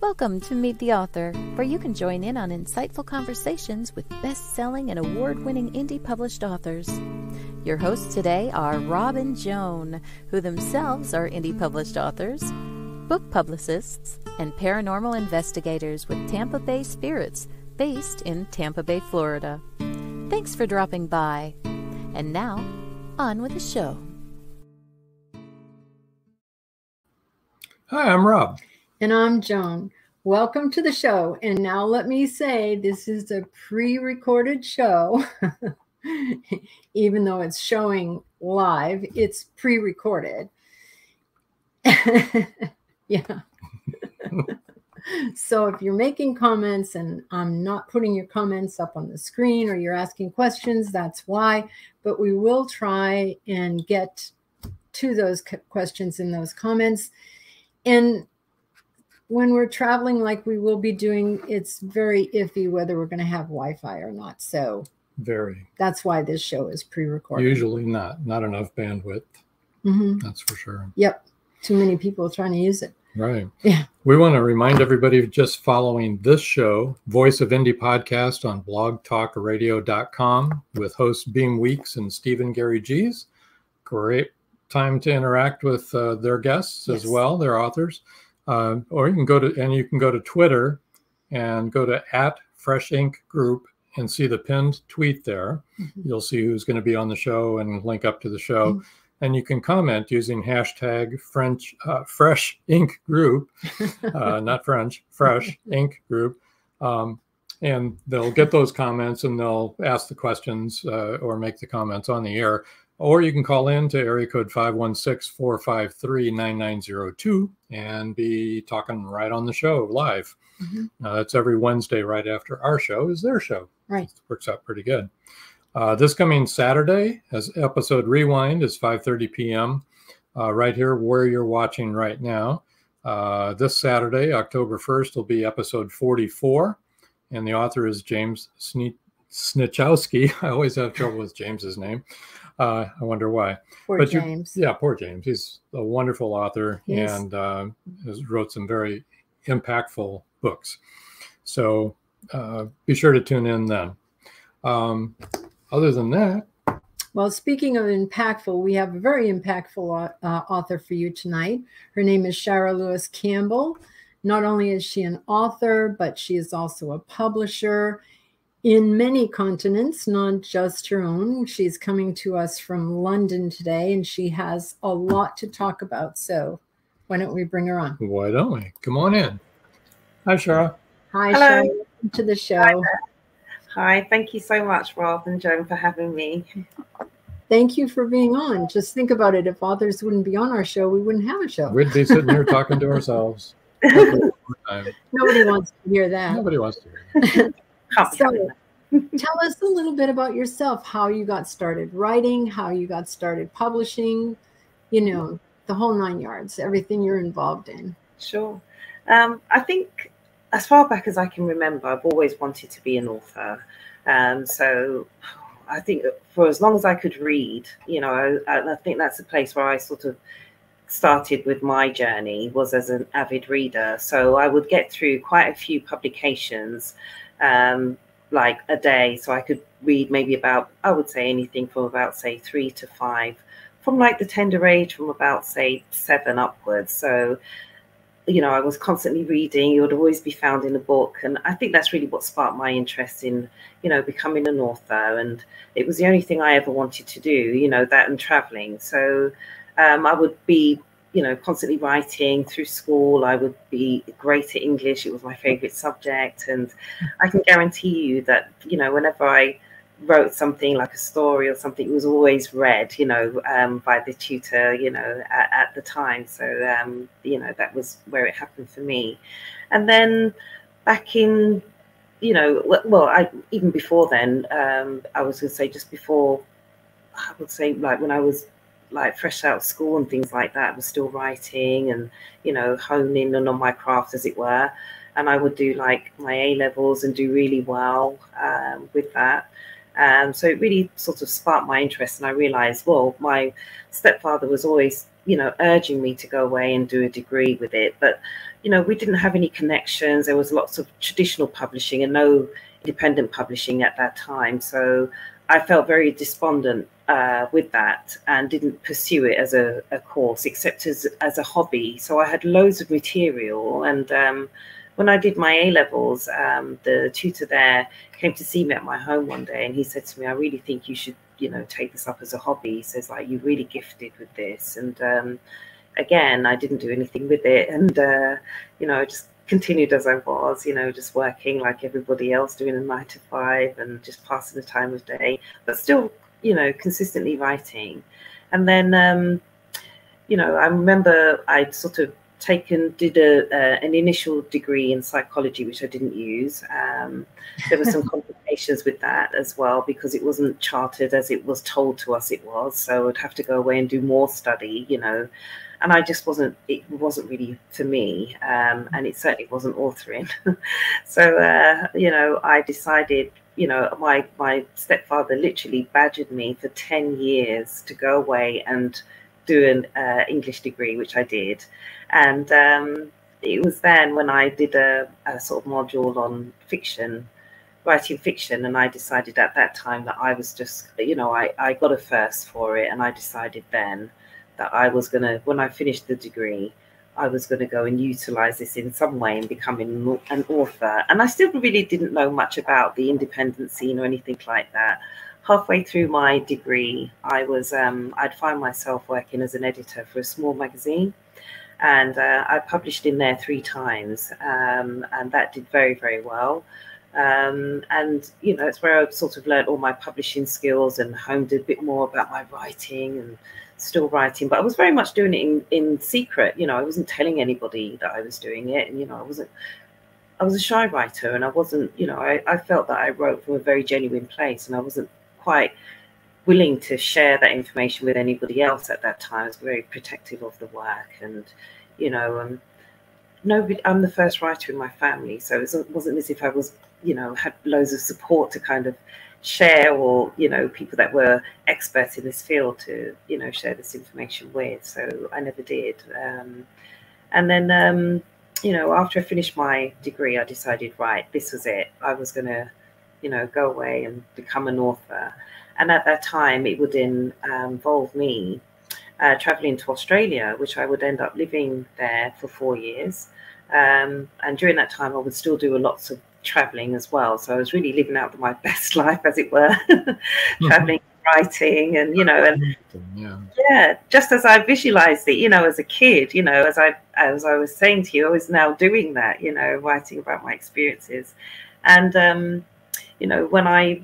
Welcome to Meet the Author, where you can join in on insightful conversations with best-selling and award-winning indie published authors. Your hosts today are Rob and Joan, who themselves are indie published authors, book publicists, and paranormal investigators with Tampa Bay Spirits, based in Tampa Bay, Florida. Thanks for dropping by. And now, on with the show. Hi, I'm Rob. And I'm Joan. Welcome to the show. And now let me say, this is a pre-recorded show. Even though it's showing live, it's pre-recorded. Yeah. So if you're making comments and I'm not putting your comments up on the screen or you're asking questions, that's why. But we will try and get to those questions in those comments. And when we're traveling like we will be doing, it's very iffy whether we're going to have Wi-Fi or not. So that's why this show is pre-recorded. Usually not enough bandwidth. Mm-hmm. That's for sure. Yep. Too many people trying to use it. Right. Yeah. We want to remind everybody just following this show, Voice of Indie Podcast on blogtalkradio.com with hosts Beam Weeks and Stephen Gary G's. Great time to interact with their guests as well, their authors. Or you can go to Twitter and go to @FreshInkGroup and see the pinned tweet there. Mm-hmm. You'll see who's going to be on the show and link up to the show. Mm-hmm. And you can comment using hashtag Fresh Ink Group, not French, Fresh Ink Group. And they'll get those comments and they'll ask the questions or make the comments on the air. Or you can call in to area code 516-453-9902 and be talking right on the show live. Mm-hmm. That's every Wednesday right after our show is their show. Right. It works out pretty good. This coming Saturday, as episode rewind, is 5:30 p.m. Right here where you're watching right now. This Saturday, October 1st, will be episode 44. And the author is James Snichowski. I always have trouble with James's name. I wonder why. Poor James. Poor James. He's a wonderful author and has wrote some very impactful books. So be sure to tune in then. Other than that. Well, speaking of impactful, we have a very impactful author for you tonight. Her name is SHARA Lewis-Campbell. Not only is she an author, but she is also a publisher in many continents, not just her own. She's coming to us from London today, and she has a lot to talk about. So why don't we bring her on? Why don't we? Come on in. Hi, SHARA. Hi, SHARA. Welcome to the show. Hi. Thank you so much, Rob and Joan, for having me. Thank you for being on. Just think about it. If authors wouldn't be on our show, we wouldn't have a show. We'd be sitting here talking to ourselves. Nobody wants to hear that. Nobody wants to hear that. So tell us a little bit about yourself, how you got started writing, how you got started publishing, the whole 9 yards, everything you're involved in. Sure. I think as far back as I can remember, I've always wanted to be an author. So I think for as long as I could read, I think that's a place where I sort of started with my journey, was as an avid reader. So I would get through quite a few publications, like a day. So I could read maybe about, I would say anything from about, say, 3 to 5, from like the tender age, from about, say, 7 upwards. So, I was constantly reading. It would always be found in a book. And I think that's really what sparked my interest in, becoming an author. And it was the only thing I ever wanted to do, that and traveling. So I would be, constantly writing through school. I would be great at English. It was my favorite subject. And I can guarantee you that, whenever I wrote something like a story or something, it was always read, by the tutor, at the time. So, that was where it happened for me. And then back in, even before then, I was going to say just before, I would say like when I was like fresh out of school and things like that, I was still writing and, honing in on my craft, as it were. And I would do like my A-levels and do really well with that. So it really sort of sparked my interest. And I realized, well, my stepfather was always, urging me to go away and do a degree with it. But, we didn't have any connections. There was lots of traditional publishing and no independent publishing at that time. So I felt very despondent with that and didn't pursue it as a course, except as a hobby. So I had loads of material. And when I did my A-levels, the tutor there came to see me at my home one day, and he said to me, I really think you should, take this up as a hobby. He says, like, you're really gifted with this. And again, I didn't do anything with it. And, I just continued as I was, just working like everybody else, doing a 9 to 5 and just passing the time of day, but still, consistently writing. And then, I remember I'd sort of did an initial degree in psychology, which I didn't use. There were some complications with that as well, because it wasn't chartered as it was told to us it was. So I'd have to go away and do more study, and I just it wasn't really for me. And it certainly wasn't authoring. So, I decided, my stepfather literally badgered me for 10 years to go away and do an English degree, which I did. And it was then when I did a sort of module on writing fiction, and I decided at that time that I was just, I got a first for it, and I decided then that I was going to, when I finished the degree, I was going to go and utilize this in some way and becoming an author. And I still really didn't know much about the independent scene or anything like that. Halfway through my degree, I'd find myself working as an editor for a small magazine. And I published in there 3 times, and that did very, very well. And, it's where I sort of learned all my publishing skills and honed a bit more about my writing, and still writing. But I was very much doing it in secret. I wasn't telling anybody that I was doing it. And, I was a shy writer, and I wasn't, I felt that I wrote from a very genuine place, and I wasn't quite willing to share that information with anybody else at that time. I was very protective of the work, and nobody. I'm the first writer in my family, so it wasn't as if I was, had loads of support to kind of share, or people that were experts in this field to share this information with. So I never did. And then after I finished my degree, I decided, right, this was it. I was going to go away and become an author. And at that time, it would involve me traveling to Australia, which I would end up living there for 4 years. And during that time, I would still do lots of traveling as well. So I was really living out my best life, as it were, traveling, writing, and, just as I visualized it, as a kid, as I was saying to you, I was now doing that, writing about my experiences. And, when I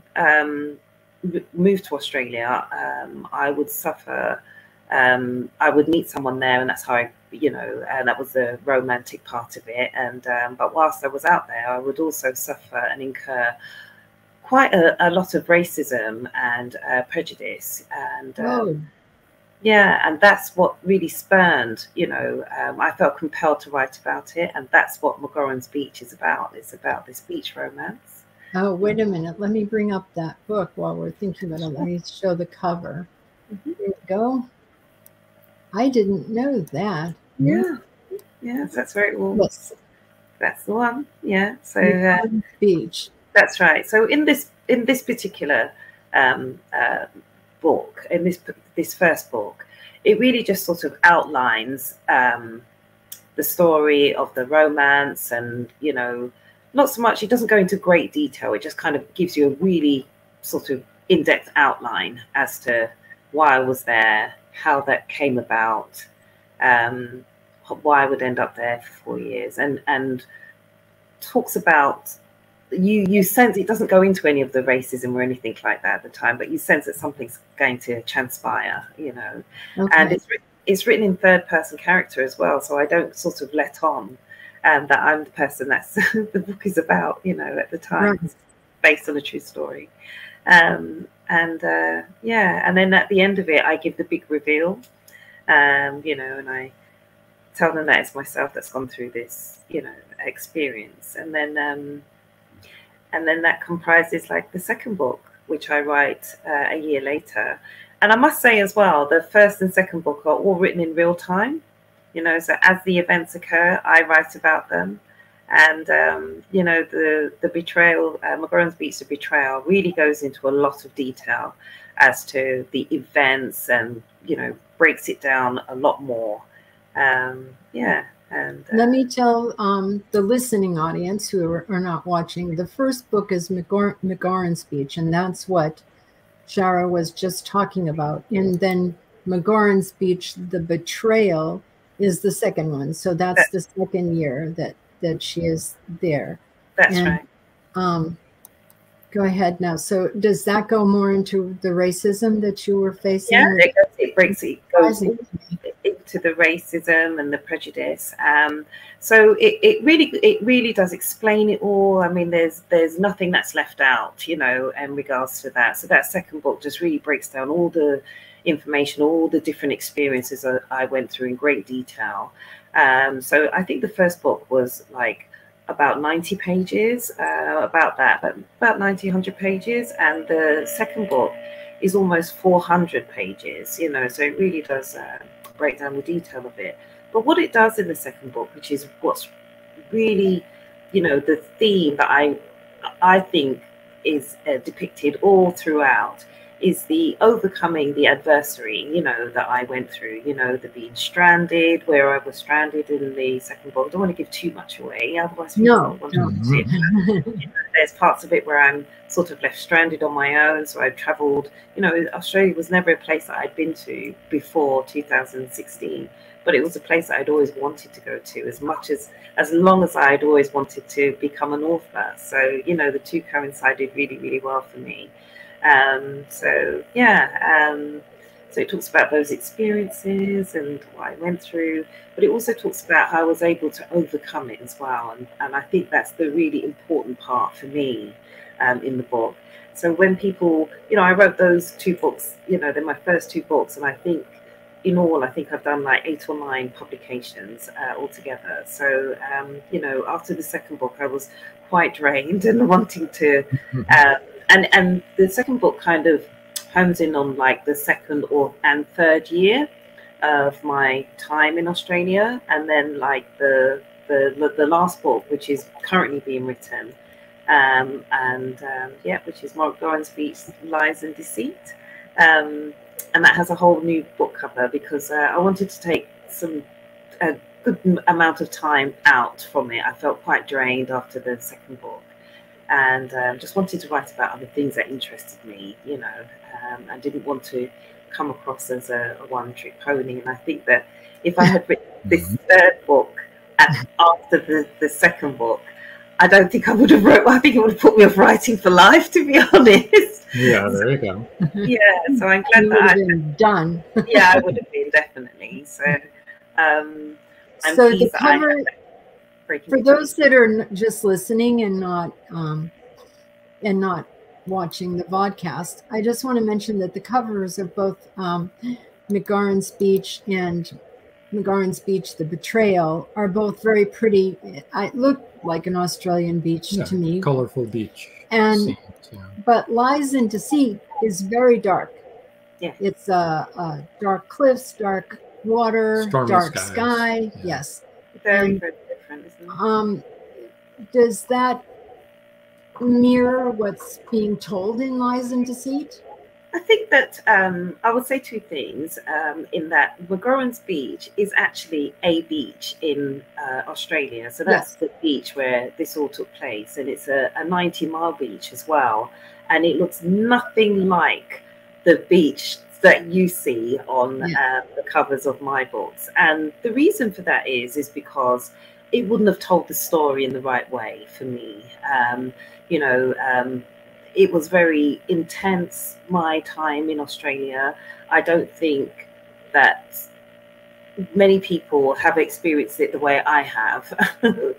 moved to Australia, I would suffer. I would meet someone there, and that's how I, and that was the romantic part of it. And but whilst I was out there, I would also suffer and incur quite a lot of racism and prejudice. And Yeah, and that's what really spurned, I felt compelled to write about it, and that's what McGoran's Beach is about. It's about this beach romance. Oh, wait a minute. Let me bring up that book while we're thinking about it. Let me show the cover. Mm-hmm. There we go. I didn't know that. Yeah, yeah, that's very cool. Yes. That's the one. Yeah, so Beach. That's right. So in this particular book, in this first book, it really just sort of outlines the story of the romance, and not so much. It doesn't go into great detail. It just kind of gives you a really sort of in-depth outline as to why I was there, how that came about, why I would end up there for 4 years, and talks about. You sense it doesn't go into any of the racism or anything like that at the time, but you sense that something's going to transpire, Okay. And it's written in third-person character as well, so I don't sort of let on that I'm the person that's the book is about, at the time. Right. It's based on a true story, and then at the end of it, I give the big reveal, and I tell them that it's myself that's gone through this, experience, and then that comprises like the second book, which I write a year later. And I must say as well, the first and second book are all written in real time, so as the events occur, I write about them. And, the betrayal, McGoran's Beach, the betrayal really goes into a lot of detail as to the events and, breaks it down a lot more. And let me tell the listening audience who are not watching, the first book is McGoran's Beach, and that's what SHARA was just talking about. And then McGoran's Beach, the betrayal, is the second one. So that's the second year that she is there. That's right. Go ahead now. So does that go more into the racism that you were facing? Yeah, it goes into the racism and the prejudice. So it really does explain it all. I mean, there's nothing that's left out, in regards to that. So that second book just really breaks down all the information, all the different experiences I went through in great detail. So I think the first book was like about 90 pages, about 90, 100 pages. And the second book is almost 400 pages, so it really does break down the detail of it. But what it does in the second book, which is what's really, the theme that I think is depicted all throughout, is the overcoming the adversary, that I went through, the being stranded, where I was stranded in the second book. I don't want to give too much away, otherwise no. There's parts of it where I'm sort of left stranded on my own. So I've traveled, Australia was never a place that I'd been to before 2016, but it was a place that I'd always wanted to go to, as long as I'd always wanted to become an author. So, the two coincided really, really well for me. So it talks about those experiences and what I went through, but it also talks about how I was able to overcome it as well. And I think that's the really important part for me in the book. So when people, I wrote those two books, they're my first two books, and I think in all, I've done like 8 or 9 publications altogether. So, after the second book, I was quite drained and wanting to, and the second book kind of hones in on like the second and third year of my time in Australia, and then like the last book, which is currently being written, which is McGoran's Beach, Lies and Deceit. And that has a whole new book cover because I wanted to take a good amount of time out from it. I felt quite drained after the second book, and just wanted to write about other things that interested me, and didn't want to come across as a one-trick pony. And I think that if I had written this third book after the second book, I don't think I would have wrote. I think it would have put me off writing for life, to be honest. Yeah, there you go. Yeah, so I'm glad that I've been done. Yeah, I would have been, definitely. So, I'm so pleased the that cover, for those that are just listening and not watching the vodcast, I just want to mention that the covers of both McGarren's Beach and McGarren's Beach, The Betrayal, are both very pretty. It looked like an Australian beach to me. Colorful beach. And scenes, but Lies in Deceit is very dark. Yeah. It's dark cliffs, dark water, Stormy dark skies. sky. Yeah. Yes. Very, very different, isn't it? Does that mirror what's being told in Lies and Deceit? I think that I would say two things in that McGarren's Beach is actually a beach in Australia. So that's the beach where this all took place. And it's a 90-mile beach as well. And it looks nothing like the beach that you see on the covers of my books. And the reason for that is because it wouldn't have told the story in the right way for me. It was very intense, my time in Australia. I don't think that many people have experienced it the way I have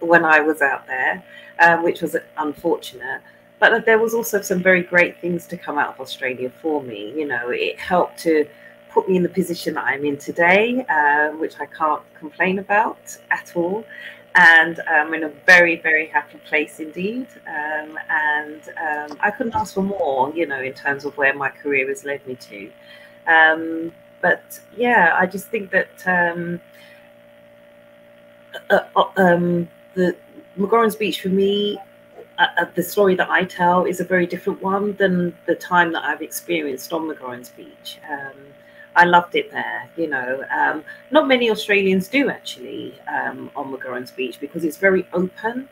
when I was out there, which was unfortunate. But there was also some very great things to come out of Australia for me. It helped to put me in the position that I'm in today, which I can't complain about at all. And I'm in a very, very happy place indeed. I couldn't ask for more, in terms of where my career has led me to. But yeah, I just think that the McGarren's Beach for me, the story that I tell is a very different one than the time that I've experienced on McGarren's Beach. I loved it there, Not many Australians do actually on McGarren's Beach because it's very open.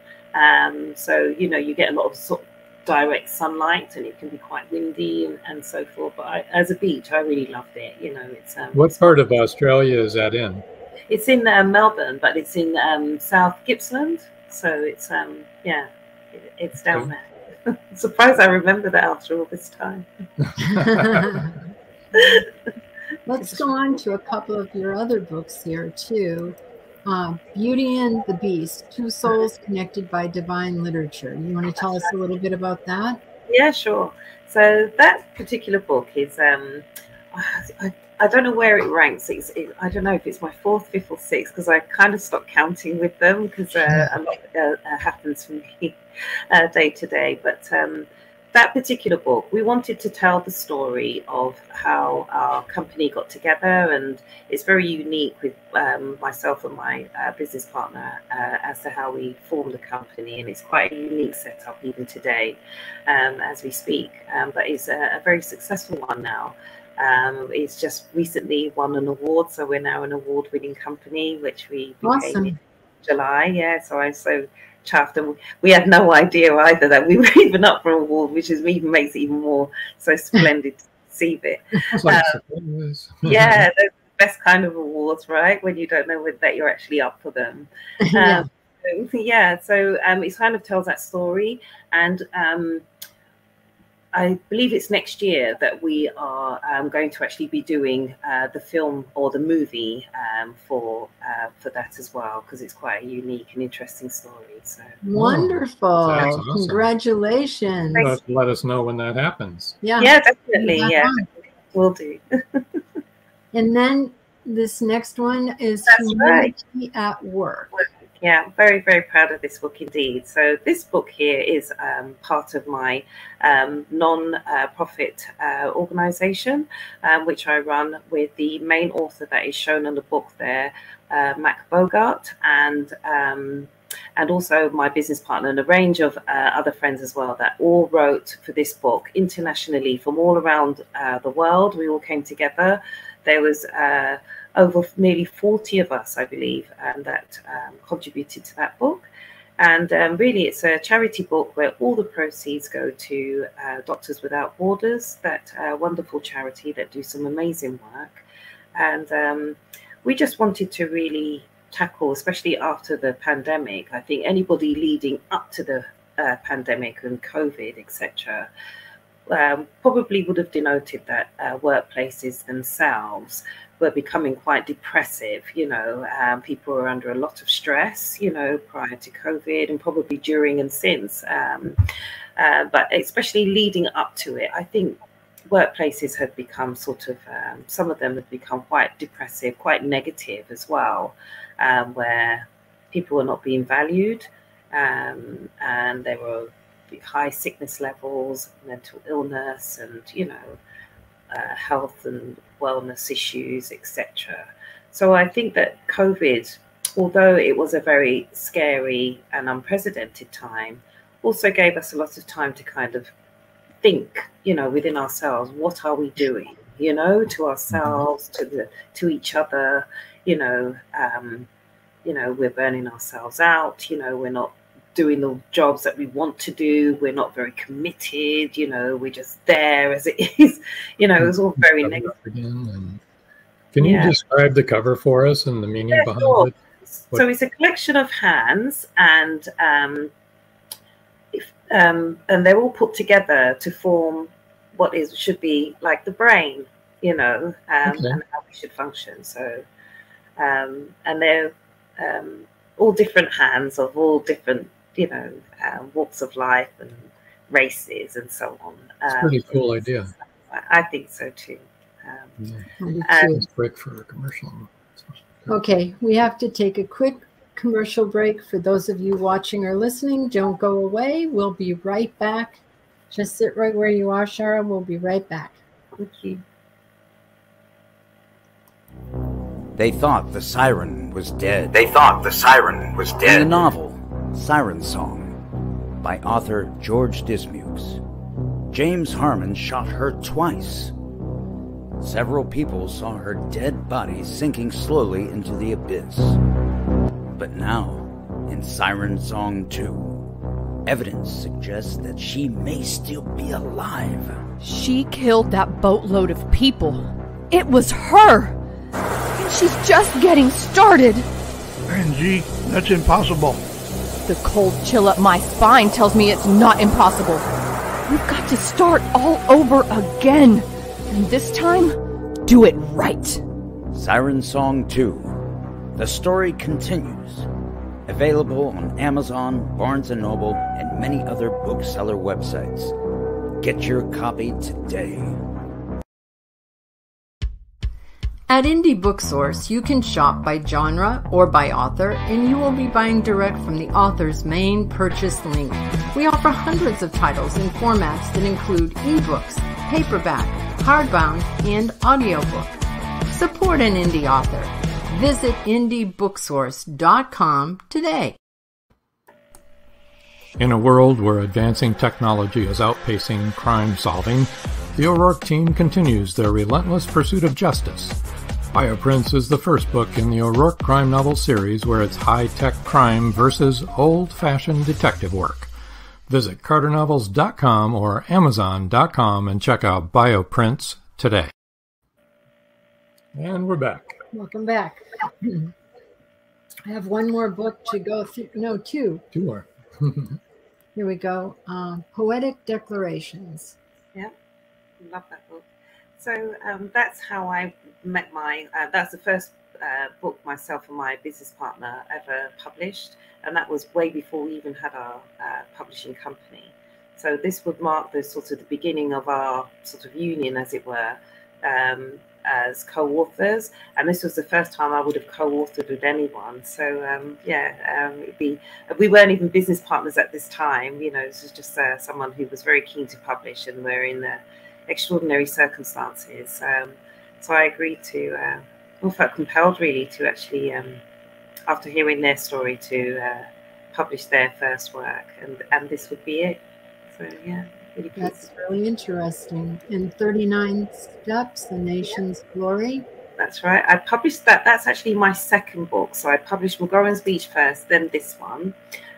So, you get a lot of sort of direct sunlight and it can be quite windy and so forth. But as a beach, I really loved it. It's what part of Australia is that in? It's in Melbourne, but it's in South Gippsland. So it's, it's down there. I'm surprised I remember that after all this time. Let's go on to a couple of your other books here, too. Beauty and the Beast, Two Souls Connected by Divine Literature. You want to tell us a little bit about that? Yeah, sure. So that particular book is, I don't know where it ranks. I don't know if it's my fourth, fifth, or sixth, because I kind of stopped counting with them because a lot happens for me day to day. But that particular book, we wanted to tell the story of how our company got together, and it's very unique with myself and my business partner as to how we formed the company, and it's quite a unique setup even today as we speak, but it's a very successful one now. It's just recently won an award, so we're now an award-winning company, which we became in July. Yeah, so I'm so chuffed, and we had no idea either that we were even up for an award, which even makes it even more so splendid to receive it. Yeah, the best kind of awards, right? When you don't know that you're actually up for them. So it kind of tells that story, and I believe it's next year that we are going to actually be doing the film or the movie for that as well, because it's quite a unique and interesting story. So wonderful! That's awesome. Congratulations! Let us know when that happens. Yeah, definitely. Yeah, we'll do. And then this next one is Humanity at Work. Yeah, very, very proud of this book indeed. So this book here is part of my non-profit organization, which I run with the main author that is shown on the book there, Mac Bogart, and also my business partner and a range of other friends as well that all wrote for this book internationally from all around the world. We all came together. There was over nearly 40 of us, I believe, that contributed to that book. And really, it's a charity book where all the proceeds go to Doctors Without Borders, that wonderful charity that do some amazing work. And we just wanted to really tackle, especially after the pandemic, I think anybody leading up to the pandemic and COVID, etc., probably would have denoted that workplaces themselves were becoming quite depressive. People were under a lot of stress, prior to COVID and probably during and since. But especially leading up to it, I think workplaces have become sort of, some of them have become quite depressive, quite negative as well, where people are not being valued, and there were high sickness levels, mental illness, and, you know, health and wellness issues, etc. So I think that COVID, although it was a very scary and unprecedented time, also gave us a lot of time to kind of think, you know, within ourselves, what are we doing, you know, to ourselves, to each other, you know, we're burning ourselves out, you know, we're not doing the jobs that we want to do, we're not very committed, you know, we're just there as it is, you know, it was all very negative. Can you describe the cover for us and the meaning behind it? So it's a collection of hands, and they're all put together to form what should be like the brain, you know, and how we should function. So, and they're all different hands of all different, you know, walks of life and races and so on. It's a pretty cool idea. I think so too. It's great for a commercial. Okay, we have to take a quick commercial break. For those of you watching or listening, don't go away. We'll be right back. Just sit right where you are, Shara. We'll be right back. Thank you. They thought the siren was dead. They thought the siren was dead. In the novel Siren Song by author George Dismukes, James Harmon shot her twice. Several people saw her dead body sinking slowly into the abyss. But now, in Siren Song 2, evidence suggests that she may still be alive. She killed that boatload of people. It was her! And she's just getting started! Angie, that's impossible. The cold chill up my spine tells me it's not impossible. We've got to start all over again. And this time, do it right. Siren Song 2. The story continues. Available on Amazon, Barnes & Noble, and many other bookseller websites. Get your copy today. At Indie Booksource, you can shop by genre or by author, and you will be buying direct from the author's main purchase link. We offer hundreds of titles in formats that include ebooks, paperback, hardbound, and audiobook. Support an indie author. Visit indiebooksource.com today. In a world where advancing technology is outpacing crime solving, the O'Rourke team continues their relentless pursuit of justice. Bioprints is the first book in the O'Rourke crime novel series where it's high-tech crime versus old-fashioned detective work. Visit carternovels.com or amazon.com and check out Bioprints today. And we're back. Welcome back. I have one more book to go through. No, two. Two more. Here we go. Poetic Declarations. Yeah, love that book. So that's how I met that's the first book myself and my business partner ever published. And that was way before we even had our publishing company. So this would mark the sort of the beginning of our sort of union, as it were, as co-authors. And this was the first time I would have co-authored with anyone. So it'd be, we weren't even business partners at this time. You know, this was just someone who was very keen to publish, and we're in extraordinary circumstances. So I agreed to, felt compelled really to actually, after hearing their story, to publish their first work, and this would be it. So yeah, really pleased. That's really interesting. In 39 Steps, The Nation's Glory. That's right. I published that. That's actually my second book. So I published McGorran's Beach first, then this one,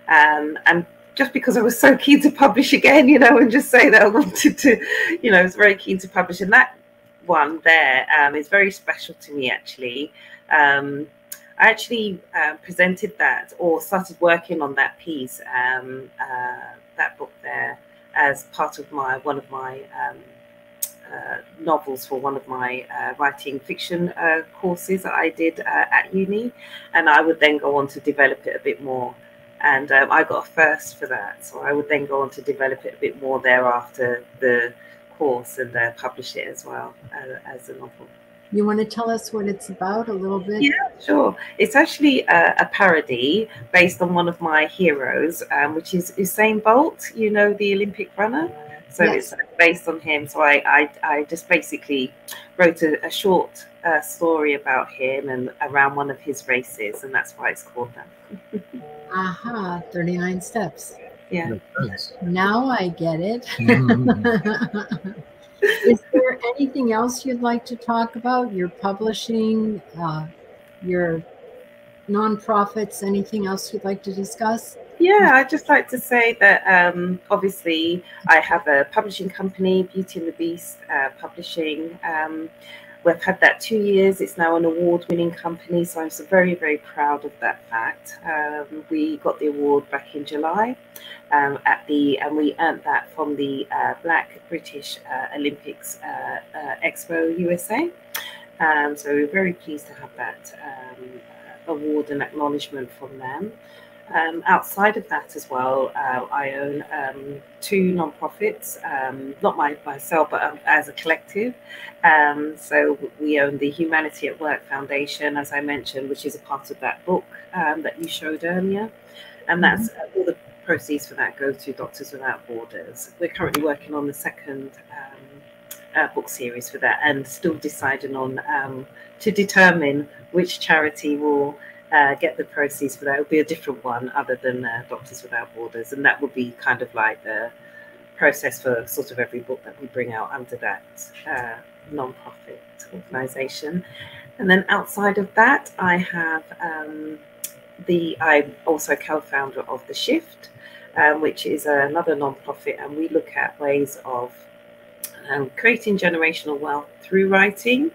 and just because I was so keen to publish again, you know, and just say that I wanted to, you know, I was very keen to publish, and that one there is very special to me actually. I actually presented that, or started working on that piece, that book there, as part of one of my novels for one of my writing fiction courses that I did at uni, and I would then go on to develop it a bit more. And I got a first for that, so I would then go on to develop it a bit more thereafter, the course, and publish it as well as a novel. You want to tell us what it's about a little bit? Yeah, sure. It's actually a parody based on one of my heroes, which is Usain Bolt, you know, the Olympic runner. So Yes. it's based on him. So I just basically wrote a short story about him and around one of his races, and that's why it's called that. Aha, 39 steps. Yeah. Now I get it. Mhm. Is there anything else you'd like to talk about? Your publishing, your nonprofits, anything else you'd like to discuss? Yeah, I'd just like to say that obviously I have a publishing company, Beauty and the Beast Publishing. We've had that 2 years. It's now an award-winning company, so I'm so very, very proud of that fact. We got the award back in July and we earned that from the Black British Olympics Expo USA. So we're very pleased to have that award and acknowledgement from them. Outside of that as well, I own 2 nonprofits, not myself, but as a collective. So we own the Humanity at Work Foundation, as I mentioned, which is a part of that book that you showed earlier. And that's all the proceeds for that go to Doctors Without Borders. We're currently working on the second book series for that, and still deciding on to determine which charity will get the proceeds for that. It will be a different one other than Doctors Without Borders, and that will be kind of like the process for sort of every book that we bring out under that non-profit organisation. And then outside of that, I have I'm also co-founder of The Shift, which is another non-profit, and we look at ways of creating generational wealth through writing.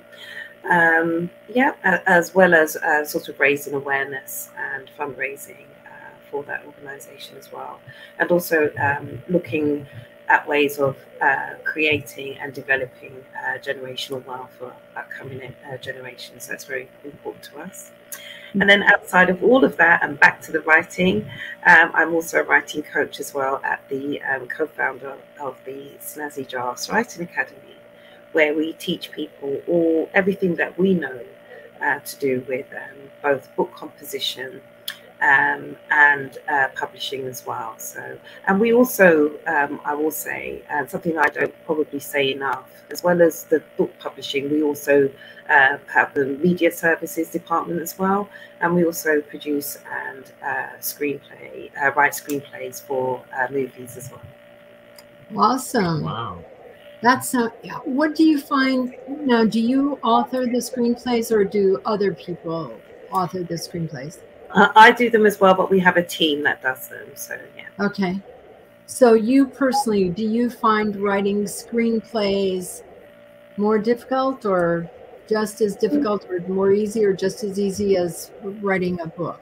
As well as sort of raising awareness and fundraising for that organisation as well, and also looking at ways of creating and developing generational wealth for upcoming generations. So that's very important to us. And then outside of all of that, and back to the writing, I'm also a writing coach as well at the co-founder of the Snazzy Jars Writing Academy, where we teach people everything that we know to do with both book composition and publishing as well. So, and we also, I will say, something I don't probably say enough, as well as the book publishing, we also have the media services department as well, and we also produce and write screenplays for movies as well. Awesome. Wow. That's what do you find now? Do you author the screenplays, or do other people author the screenplays? I do them as well, but we have a team that does them. So yeah. Okay. So you personally, do you find writing screenplays more difficult, or just as difficult, or more easy, or just as easy as writing a book?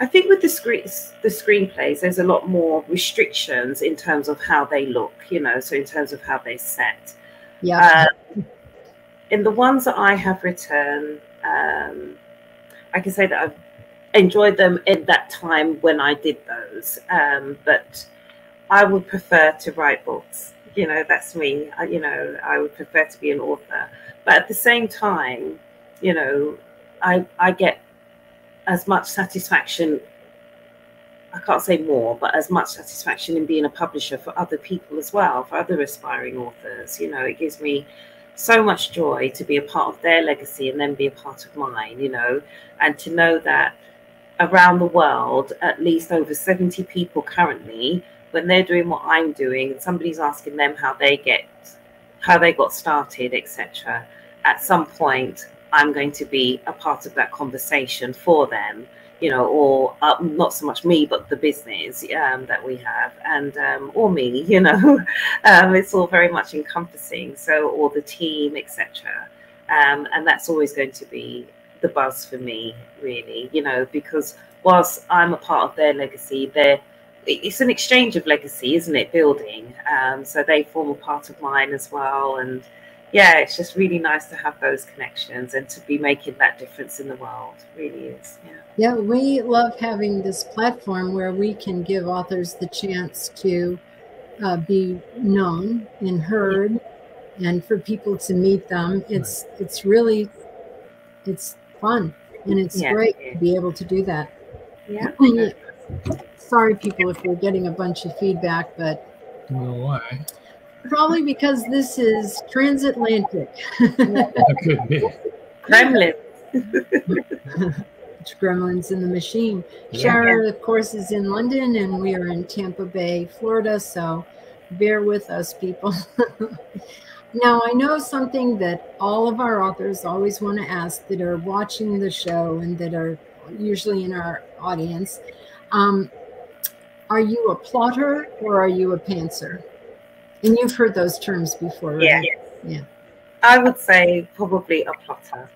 I think with the screenplays, there's a lot more restrictions in terms of how they look, you know, so in terms of how they're set. Yeah. In the ones that I have written, I can say that I've enjoyed them in that time when I did those, but I would prefer to write books. You know, that's me. I would prefer to be an author. But at the same time, you know, I get as much satisfaction, I can't say more, but as much satisfaction in being a publisher for other people as well, for other aspiring authors. You know, it gives me so much joy to be a part of their legacy and then be a part of mine, you know, and to know that around the world, at least over 70 people currently, when they're doing what I'm doing, and somebody's asking them how they got started, etc. At some point, I'm going to be a part of that conversation for them, you know, or not so much me, but the business that we have, and or me, you know, it's all very much encompassing. So, or the team, etc. And that's always going to be the buzz for me, really, you know, because whilst I'm a part of their legacy, it's an exchange of legacy, isn't it? Building. So they form a part of mine as well, and yeah, it's just really nice to have those connections and to be making that difference in the world. It really is. Yeah. Yeah, we love having this platform where we can give authors the chance to be known and heard, and for people to meet them. It's really, it's fun, and it's great to be able to do that. Yeah. Sorry, people, if we're getting a bunch of feedback, but I don't know why. probably because this is transatlantic. That could be. Gremlins. Gremlins in the machine. SHARA, of course, is in London, and we are in Tampa Bay, Florida, so bear with us, people. Now, I know something that all of our authors always want to ask that are watching the show and that are usually in our audience. Are you a plotter or are you a pantser? And you've heard those terms before, right? Yeah. I would say probably a plotter,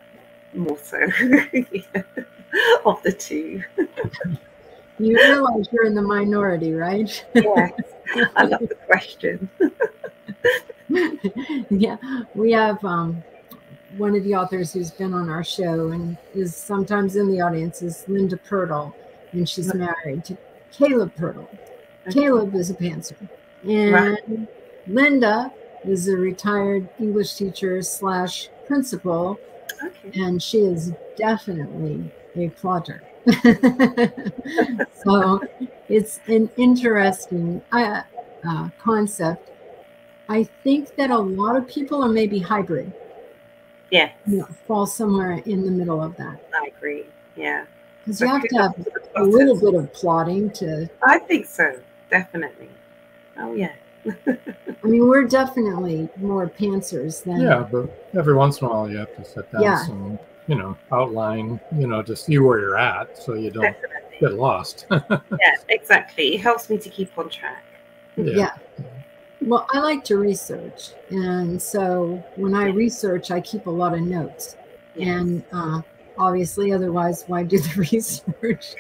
more so. Of the two. You realize you're in the minority, right? Yes. I love the question. Yeah, we have one of the authors who's been on our show and is sometimes in the audience is Linda Pirtle, and she's married to Caleb Pirtle. Caleb is a pantser, and Linda is a retired English teacher / principal, and she is definitely a plotter. So it's an interesting concept. I think that a lot of people are maybe hybrid. Yeah. Fall somewhere in the middle of that. I agree. Yeah. Because you have to have a little bit of plotting to. I think so. Definitely. Oh, yeah. I mean, we're definitely more pantsers than. Yeah, but every once in a while you have to set down some, outline, to see where you're at so you don't get lost. Yeah, exactly. It helps me to keep on track. Yeah. Well, I like to research. And so when I research, I keep a lot of notes. And obviously, otherwise, why do the research?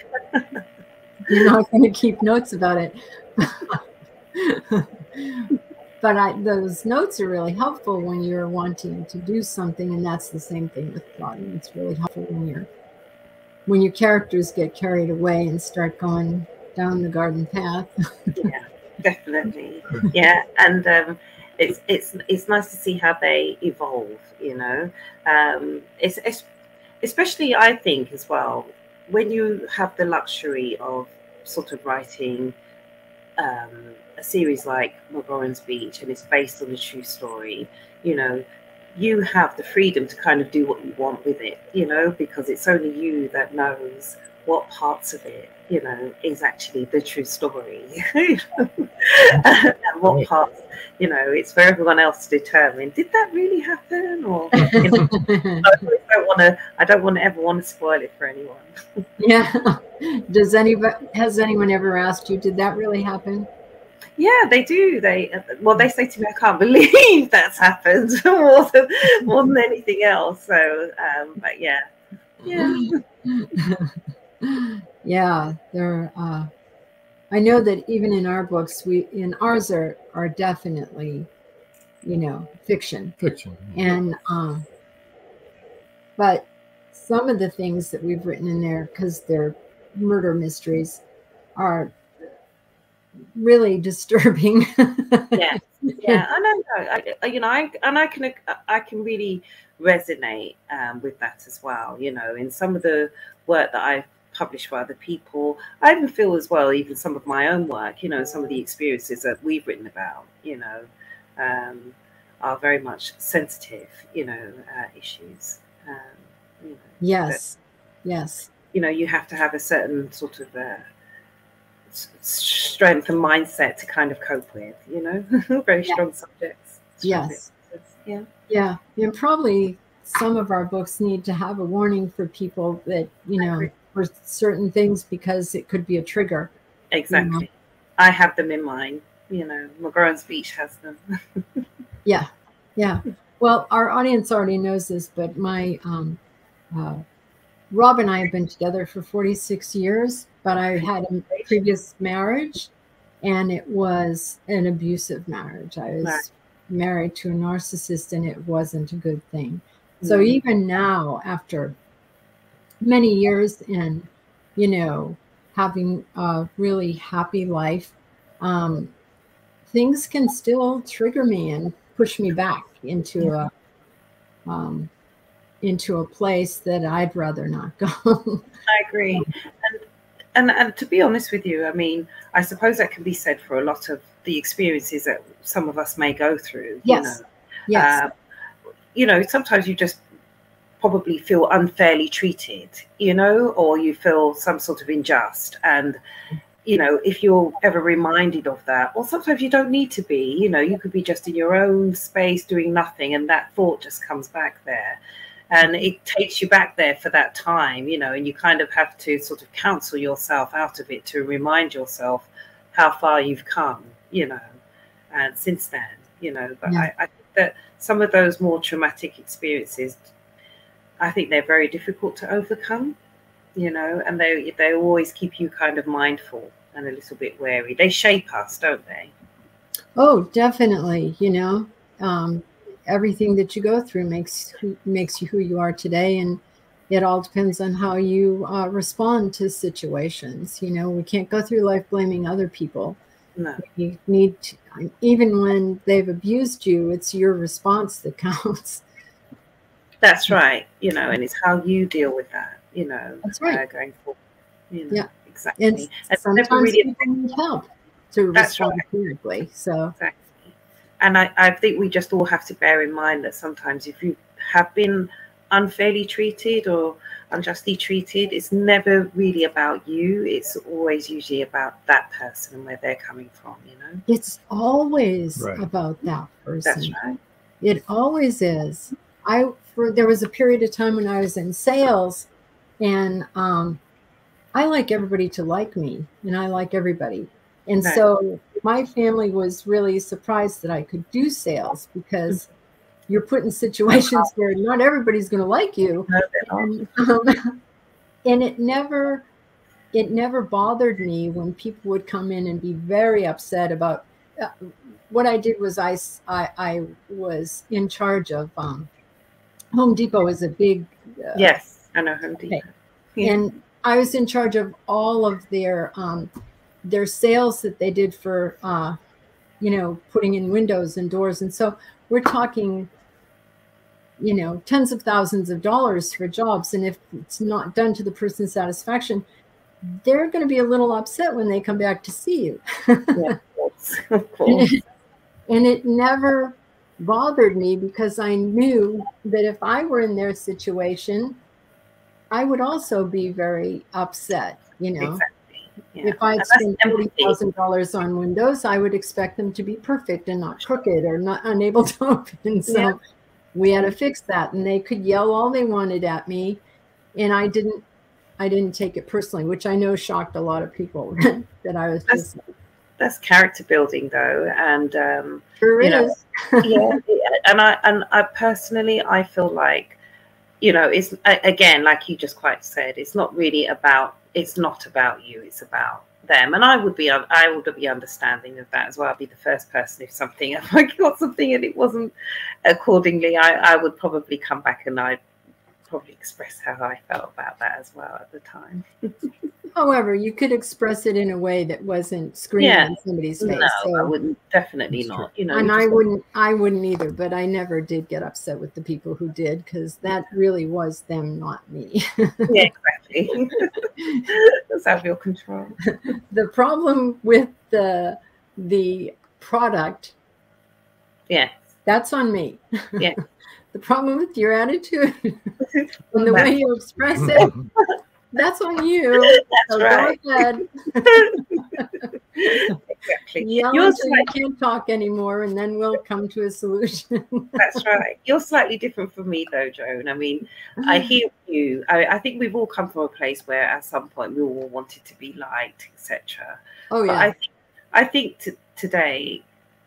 You're not going to keep notes about it. But those notes are really helpful when you're wanting to do something. And that's the same thing with plotting. It's really helpful when your characters get carried away and start going down the garden path. Yeah. Definitely, yeah, and it's nice to see how they evolve. It's especially I think as well when you have the luxury of sort of writing a series like McGorran's Beach, and it's based on a true story. You have the freedom to kind of do what you want with it. Because it's only you that knows what parts of it, is actually the true story. And what parts, it's for everyone else to determine, did that really happen? Or I don't want to ever want to spoil it for anyone. Yeah. Has anyone ever asked you, did that really happen? Yeah, they do. They say to me, I can't believe that's happened more than anything else. So, but yeah. Yeah, there. I know that even in our books, ours are definitely, fiction. Fiction. And but some of the things that we've written in there, because they're murder mysteries, are really disturbing. Yeah. I can really resonate with that as well. In some of the work that I've published for other people, I even feel as well, even some of my own work, some of the experiences that we've written about, are very much sensitive, issues. Yes. You have to have a certain sort of strength and mindset to kind of cope with, very strong subjects. Yes. Yeah. And probably some of our books need to have a warning for people that, for certain things, because it could be a trigger. Exactly. I have them in mind. McGorran's Beach has them. Yeah. Well, our audience already knows this, but my Rob and I have been together for 46 years, but I had a previous marriage, and it was an abusive marriage. I was married to a narcissist, and it wasn't a good thing. So even now, after many years in, having a really happy life, things can still trigger me and push me back into a place that I'd rather not go. I agree. And to be honest with you, I mean, I suppose that can be said for a lot of the experiences that some of us may go through. Yes. Yes. Sometimes you just probably feel unfairly treated, or you feel some sort of unjust. And, if you're ever reminded of that, or sometimes you don't need to be, you could be just in your own space doing nothing, and that thought just comes back there. And it takes you back there for that time, and you kind of have to sort of counsel yourself out of it to remind yourself how far you've come, and since then, but I think that some of those more traumatic experiences, I think they're very difficult to overcome, and they always keep you kind of mindful and a little bit wary. They shape us, don't they? Oh, definitely. Everything that you go through makes you who you are today, and it all depends on how you respond to situations. We can't go through life blaming other people. No. You need to, even when they've abused you, it's your response that counts. That's right. And it's how you deal with that. That's right. Going forward. Yeah, exactly. And sometimes people need help to respond correctly. So. Exactly. And I think we just all have to bear in mind that sometimes if you have been unfairly treated or unjustly treated, it's never really about you. It's always usually about that person and where they're coming from, It's always about that person. That's right. It always is. There was a period of time when I was in sales, and I like everybody to like me, and I like everybody. And so my family was really surprised that I could do sales, because you're put in situations where not everybody's going to like you. And it never bothered me when people would come in and be very upset about what I did. Was I was in charge of Home Depot is a big yes, I know Home Depot. Yeah. And I was in charge of all of their sales that they did for, putting in windows and doors. And so we're talking, tens of thousands of dollars for jobs. And if it's not done to the person's satisfaction, they're going to be a little upset when they come back to see you. Yeah, of course. And it never bothered me, because I knew that if I were in their situation, I would also be very upset, Exactly. Yeah. If I'd spent $40,000 on windows, I would expect them to be perfect and not crooked or not unable to open. So we had to fix that, and they could yell all they wanted at me, and I didn't take it personally, which I know shocked a lot of people that I was just. That's character building, though, and sure is. And I personally, I feel like, it's again, like you just quite said, it's not about you, it's about them. And I would be understanding of that as well. I'd be the first person if I got something and it wasn't accordingly, I would probably come back and I'd probably express how I felt about that as well at the time. However, you could express it in a way that wasn't screaming in somebody's face. No, so. I wouldn't. Definitely not. And I wouldn't either. But I never did get upset with the people who did, because that really was them, not me. Yeah, exactly. That's out of your control. The problem with the product, that's on me. Yeah. The problem with your attitude and the way you express it, that's on you. That's so right. Go ahead. Exactly. Yell until you can't talk anymore, and then we'll come to a solution. That's right. You're slightly different from me, though, Joan. I mean, I hear you. I think we've all come from a place where at some point we all wanted to be liked, etc. Oh, yeah. But I think today,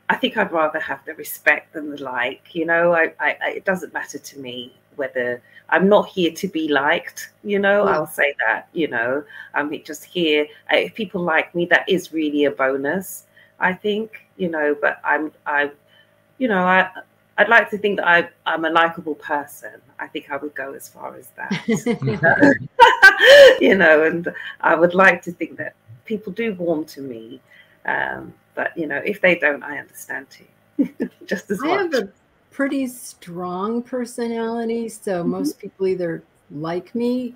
I think I'd rather have the respect than the like. It doesn't matter to me whether I'm not here to be liked. I'll say that. I'm just here. If people like me, that is really a bonus, I think. But I'd like to think that I'm a likable person. I think I would go as far as that. And I would like to think that people do warm to me. But, you know, if they don't, I understand too, just as much. I have a pretty strong personality, so most people either like me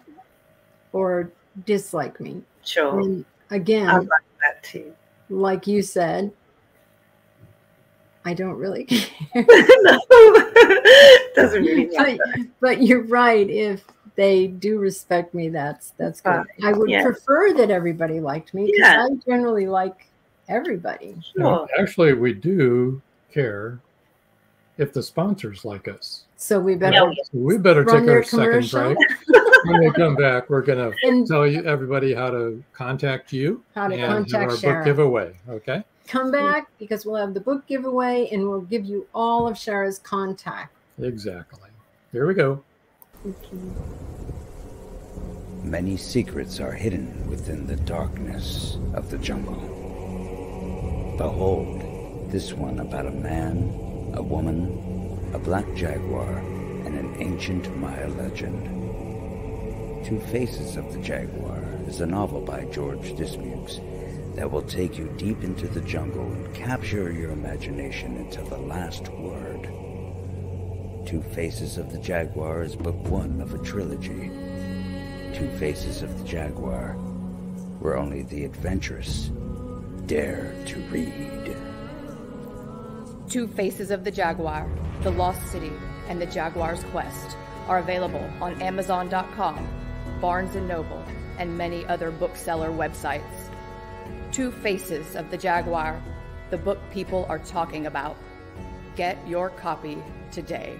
or dislike me. Sure. And again, I like that too. Like you said, I don't really care. No, doesn't really matter. But you're right. If they do respect me, that's good. I would prefer that everybody liked me, because I generally like everybody. Sure. Actually, we do care if the sponsors like us. So we better take our second break. When we come back, we're going to tell you everybody how to contact you, how to and contact our SHARA. book giveaway. Okay. Come back, because we'll have the book giveaway, and we'll give you all of SHARA's contact. Exactly. Here we go. Okay. Many secrets are hidden within the darkness of the jungle. Behold, this one about a man, a woman, a black jaguar, and an ancient Maya legend. Two Faces of the Jaguar is a novel by George Dismukes that will take you deep into the jungle and capture your imagination until the last word. Two Faces of the Jaguar is book one of a trilogy. Two Faces of the Jaguar, where only the adventurous dare to read. Two Faces of the Jaguar, The Lost City, and The Jaguar's Quest are available on Amazon.com, Barnes & Noble, and many other bookseller websites. Two Faces of the Jaguar, the book people are talking about. Get your copy today.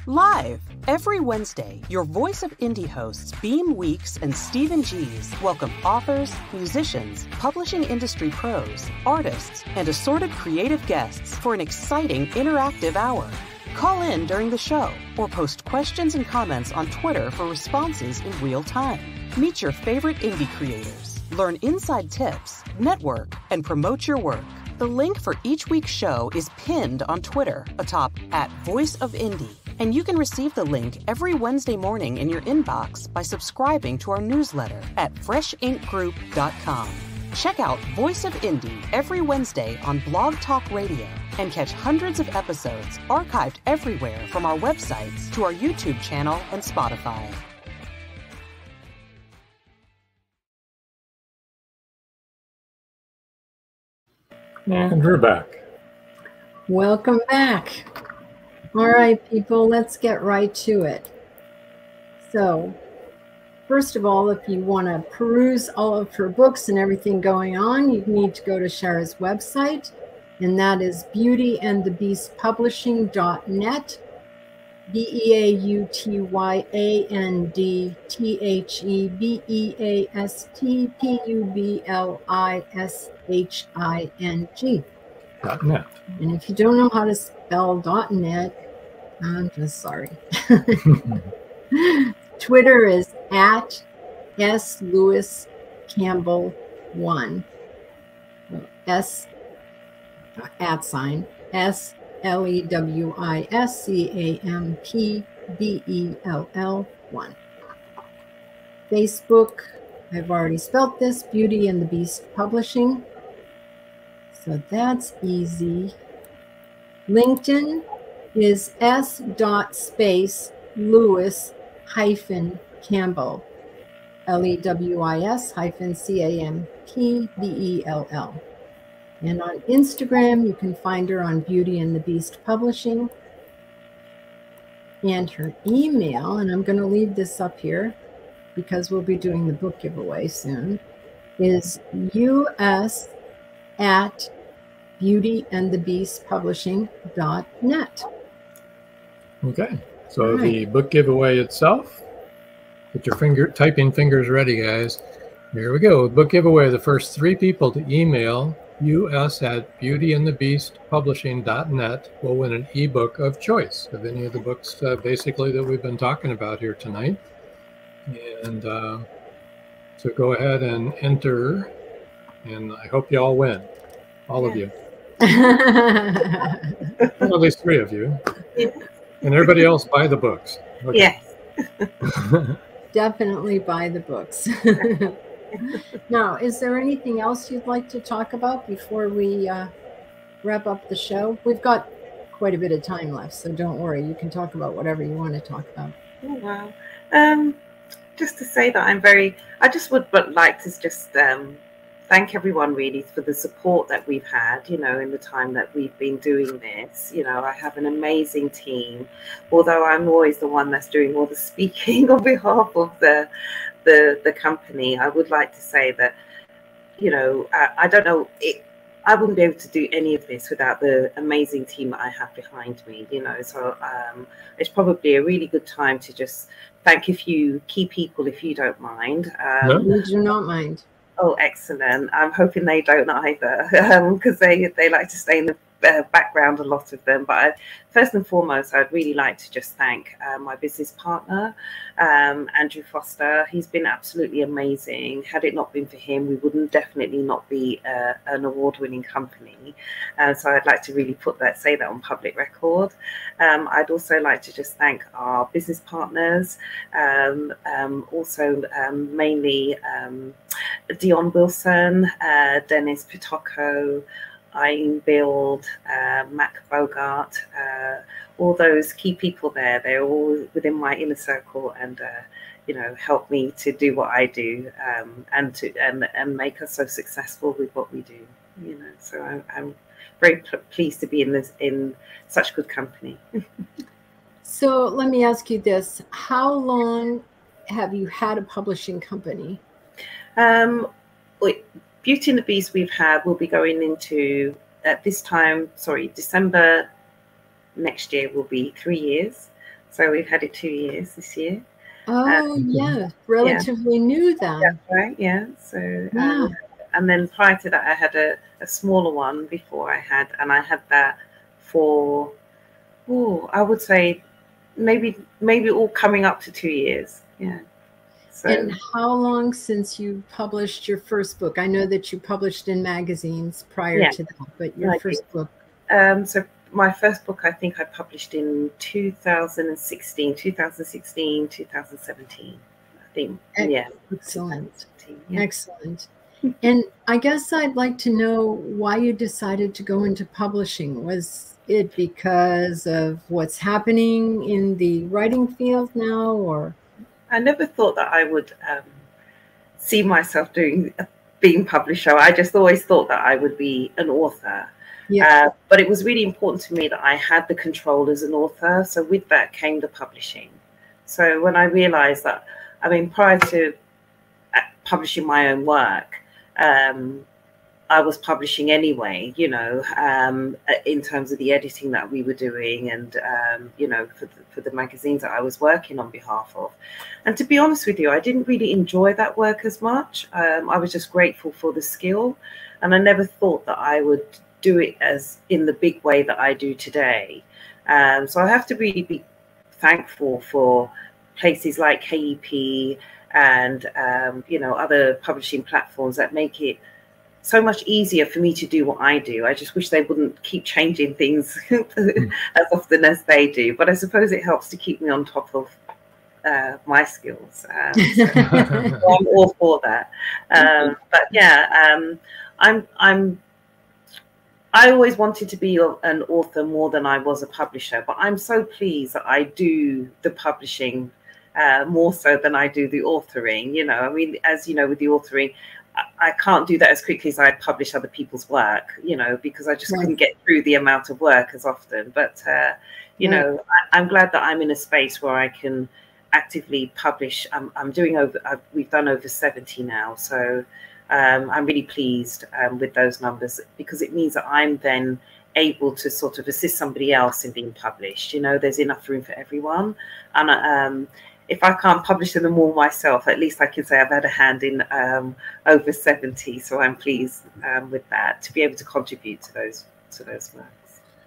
Live every Wednesday, your Voice of Indie hosts Beam Weeks and Stephen Gees welcome authors, musicians, publishing industry pros, artists, and assorted creative guests for an exciting interactive hour. Call in during the show or post questions and comments on Twitter for responses in real time. Meet your favorite indie creators, learn inside tips, network, and promote your work. The link for each week's show is pinned on Twitter atop @VoiceOfIndie. And you can receive the link every Wednesday morning in your inbox by subscribing to our newsletter at freshinkgroup.com. Check out Voice of Indie every Wednesday on Blog Talk Radio and catch hundreds of episodes archived everywhere from our websites to our YouTube channel and Spotify. And we're back. Welcome back. All right, people, let's get right to it. So, first of all, if you want to peruse all of her books and everything going on, you need to go to SHARA's website, and that is beautyandthebeastpublishing.net, BEAUTYANDTHEBEASTPUBLISHING. .net. And if you don't know how to spell .net, I'm just sorry. Twitter is @SLewis-Campbell1. S @LEWISCAMPBELL1. Facebook, I've already spelt this, Beauty and the Beast Publishing. So that's easy. LinkedIn is s.space-Lewis-Campbell, LEWIS-CAMPBELL. And on Instagram, you can find her on Beauty and the Beast Publishing. And her email, and I'm going to leave this up here because we'll be doing the book giveaway soon, is us@beautyandthebeastpublishing.net. Okay, so the book giveaway itself, get your typing fingers ready, guys. Here we go. Book giveaway. The first 3 people to email us@beautyandthebeastpublishing.net will win an ebook of choice of any of the books basically that we've been talking about here tonight. And so go ahead and enter, and I hope you all win. all of you. Definitely Well, at least 3 of you. Yeah. And everybody else buy the books. Okay. Yes. buy the books. Now, is there anything else you'd like to talk about before we wrap up the show? We've got quite a bit of time left, so don't worry. You can talk about whatever you want to talk about. Oh, wow. Just to say that I just would like to just thank everyone really for the support that we've had, you know, in the time that we've been doing this. You know, I have an amazing team, although I'm always the one that's doing all the speaking on behalf of the company. I would like to say that, you know, I don't know, I wouldn't be able to do any of this without the amazing team that I have behind me, you know. So it's probably a really good time to just thank a few key people, if you don't mind. We do not mind. Oh, excellent. I'm hoping they don't either, because they like to stay in the background, a lot of them. But first and foremost, I'd really like to just thank my business partner, Andrew Foster. He's been absolutely amazing. Had it not been for him, we wouldn't definitely not be an award-winning company. So I'd like to really say that on public record. I'd also like to just thank our business partners, mainly Dion Wilson, Dennis Pitocco, Eileen Build, Mac Bogart, all those key people there. They're all within my inner circle, and you know, help me to do what I do, and make us so successful with what we do. You know, so I'm very pleased to be in such good company. So let me ask you this: how long have you had a publishing company? Beauty and the Beast will be going into, at this time, December next year will be 3 years. So we've had it 2 years this year. Oh, relatively new then. That's right, yeah. So, and then prior to that, I had a smaller one before I had that for, I would say maybe all coming up to 2 years. Yeah. So, and how long since you published your first book? I know that you published in magazines prior to that, but your first book. So my first book, I think I published in 2016, 2017, I think. Excellent. Yeah. Excellent. And I guess I'd like to know why you decided to go into publishing. Was it because of what's happening in the writing field now, or? I never thought that I would see myself being publisher. I just always thought that I would be an author. Yeah. But it was really important to me that I had the control as an author. So with that came the publishing. So when I realized that, I mean, prior to publishing my own work, I was publishing anyway, you know, in terms of the editing that we were doing, and, you know, for the magazines that I was working on behalf of. And to be honest with you, I didn't really enjoy that work as much. I was just grateful for the skill, and I never thought that I would do it as in the big way that I do today. So I have to really be thankful for places like KEP and, you know, other publishing platforms that make it so much easier for me to do what I do. I just wish they wouldn't keep changing things as often as they do. But I suppose it helps to keep me on top of my skills. So I'm all for that. But yeah, I always wanted to be an author more than I was a publisher. But I'm so pleased that I do the publishing more so than I do the authoring. You know, I mean, as you know, with the authoring, I can't do that as quickly as I publish other people's work, you know, because I just couldn't get through the amount of work as often. But, you know, I'm glad that I'm in a space where I can actively publish. We've done over 70 now. So I'm really pleased with those numbers, because it means that I'm then able to sort of assist somebody else in being published. You know, there's enough room for everyone. And if I can't publish them all myself, at least I can say I've had a hand in over 70. So I'm pleased with that, to be able to contribute to those works.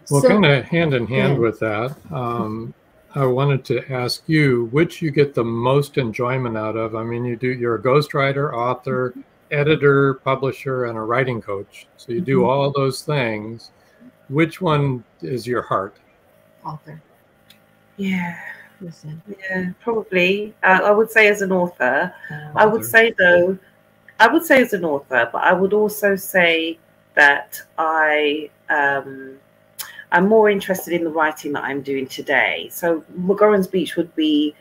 Well, kind of hand in hand with that, I wanted to ask you which you get the most enjoyment out of. I mean, you're a ghostwriter, author, editor, publisher, and a writing coach. So you do all those things. Which one is your heart? Author. Yeah. Listen. Yeah, probably. I would say as an author. I would say though, I would say as an author, but I would also say that I'm more interested in the writing that I'm doing today. So McGorran's Beach would be,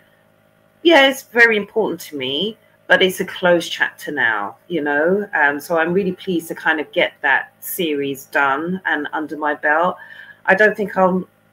yeah, it's very important to me, but it's a closed chapter now, you know. So I'm really pleased to kind of get that series done and under my belt. I don't think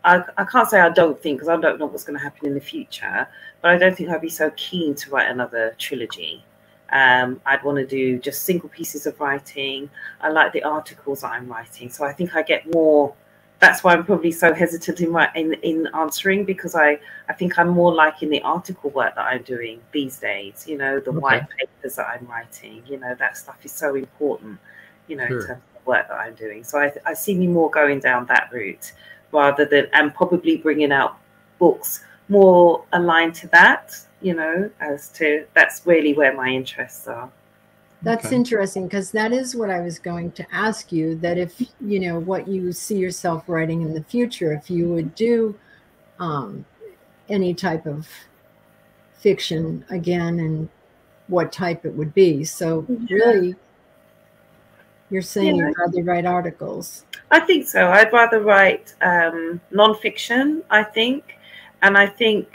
I can't say I don't think, because I don't know what's going to happen in the future, but I don't think I'd be so keen to write another trilogy. I'd want to do just single pieces of writing. I like the articles that I'm writing, so I think I get more. That's why I'm probably so hesitant in answering, because I think I'm more liking the article work that I'm doing these days. You know, the white papers that I'm writing. You know, that stuff is so important. You know, in terms of the work that I'm doing. So I see me more going down that route rather than, and probably bringing out books more aligned to that. You know, as to that's really where my interests are. That's interesting, because that is what I was going to ask you, that if, you know, what you see yourself writing in the future, if you would do any type of fiction again, and what type it would be. So really, you're saying you'd rather write articles. I think so. I'd rather write nonfiction, I think. And I think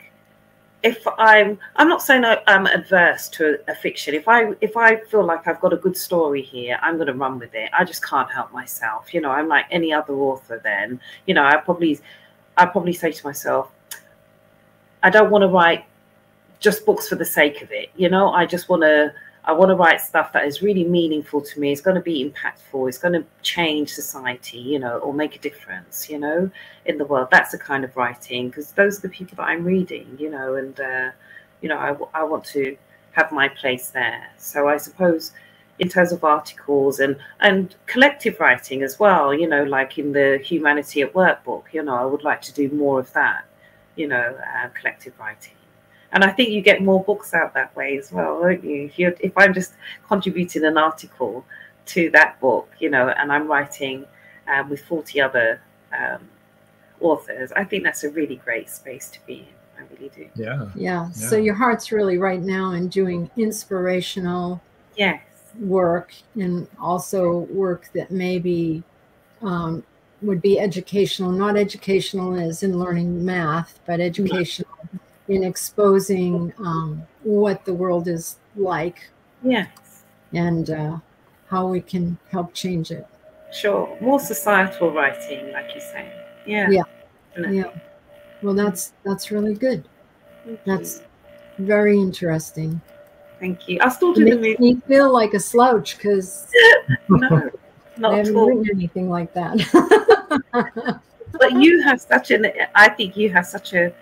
if I'm not saying I'm adverse to a fiction. If I feel like I've got a good story here, I'm going to run with it. I just can't help myself. You know, I'm like any other author then. You know, I probably say to myself, I don't want to write just books for the sake of it. You know, I want to write stuff that is really meaningful to me. It's going to be impactful. It's going to change society, you know, or make a difference, you know, in the world. That's the kind of writing, because those are the people that I'm reading, you know, and, you know, I want to have my place there. So I suppose in terms of articles and collective writing as well, you know, like in the Humanity at Work book, you know, I would like to do more of that, you know, collective writing. And I think you get more books out that way as well, won't you? If I'm just contributing an article to that book, you know, and I'm writing with 40 other authors, I think that's a really great space to be in. I really do. Yeah. So your heart's really right now in doing inspirational work, and also work that maybe would be educational, not educational as in learning math, but educational in exposing what the world is like, and how we can help change it. Sure, more societal writing, like you say. Yeah. Well, that's really good. That's very interesting. Thank you. I'll still do the movie. Makes me feel like a slouch, because no, not I haven't written anything like that. But you have such I think you have such an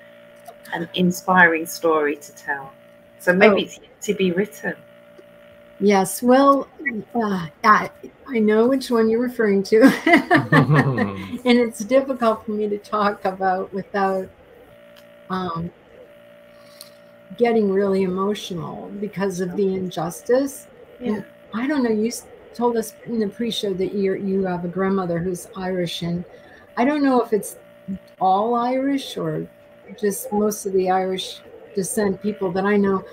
inspiring story to tell. So maybe it's yet to be written. Yes. Well, I know which one you're referring to. And it's difficult for me to talk about without getting really emotional because of the injustice. And I don't know, you told us in the pre-show that you have a grandmother who's Irish, and I don't know if it's all Irish or just most of the Irish descent people that I know.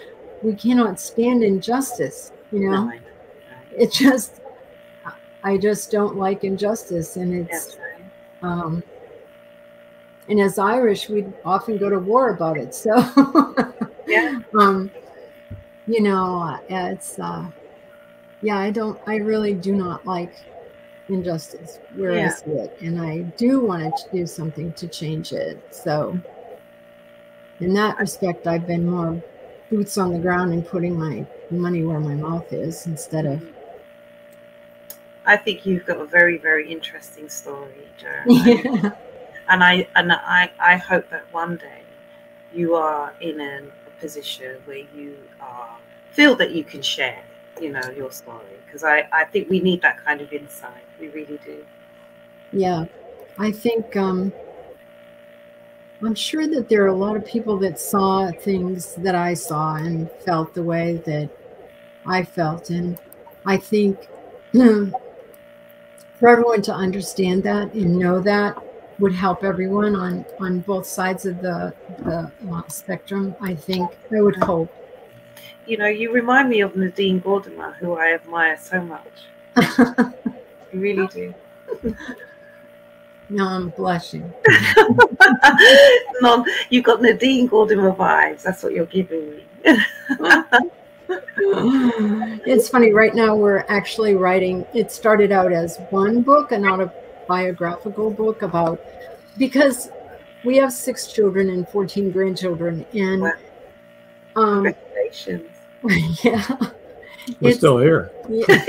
We cannot stand injustice, you know. It just, I just don't like injustice, and it's and as Irish we often go to war about it, so you know, it's I really do not like injustice where I see it, and I do want to do something to change it. So in that respect, I've been more boots on the ground and putting my money where my mouth is instead of. I think you've got a very, very interesting story, Jo. And I hope that one day you are in a position where you feel that you can share, you know, your story, because I think we need that kind of insight. We really do. Yeah, I think I'm sure that there are a lot of people that saw things that I saw and felt the way that I felt, and I think for everyone to understand that and know that would help everyone on both sides of the spectrum. I think, I would hope. You know, you remind me of Nadine Gordimer, who I admire so much. You really do. No, I'm blushing. No, you got Nadine Gordimer vibes. That's what you're giving me. It's funny. Right now, we're actually writing. It started out as one book, an autobiographical book about, because we have 6 children and 14 grandchildren, and congratulations. Yeah, we're still here. Yeah.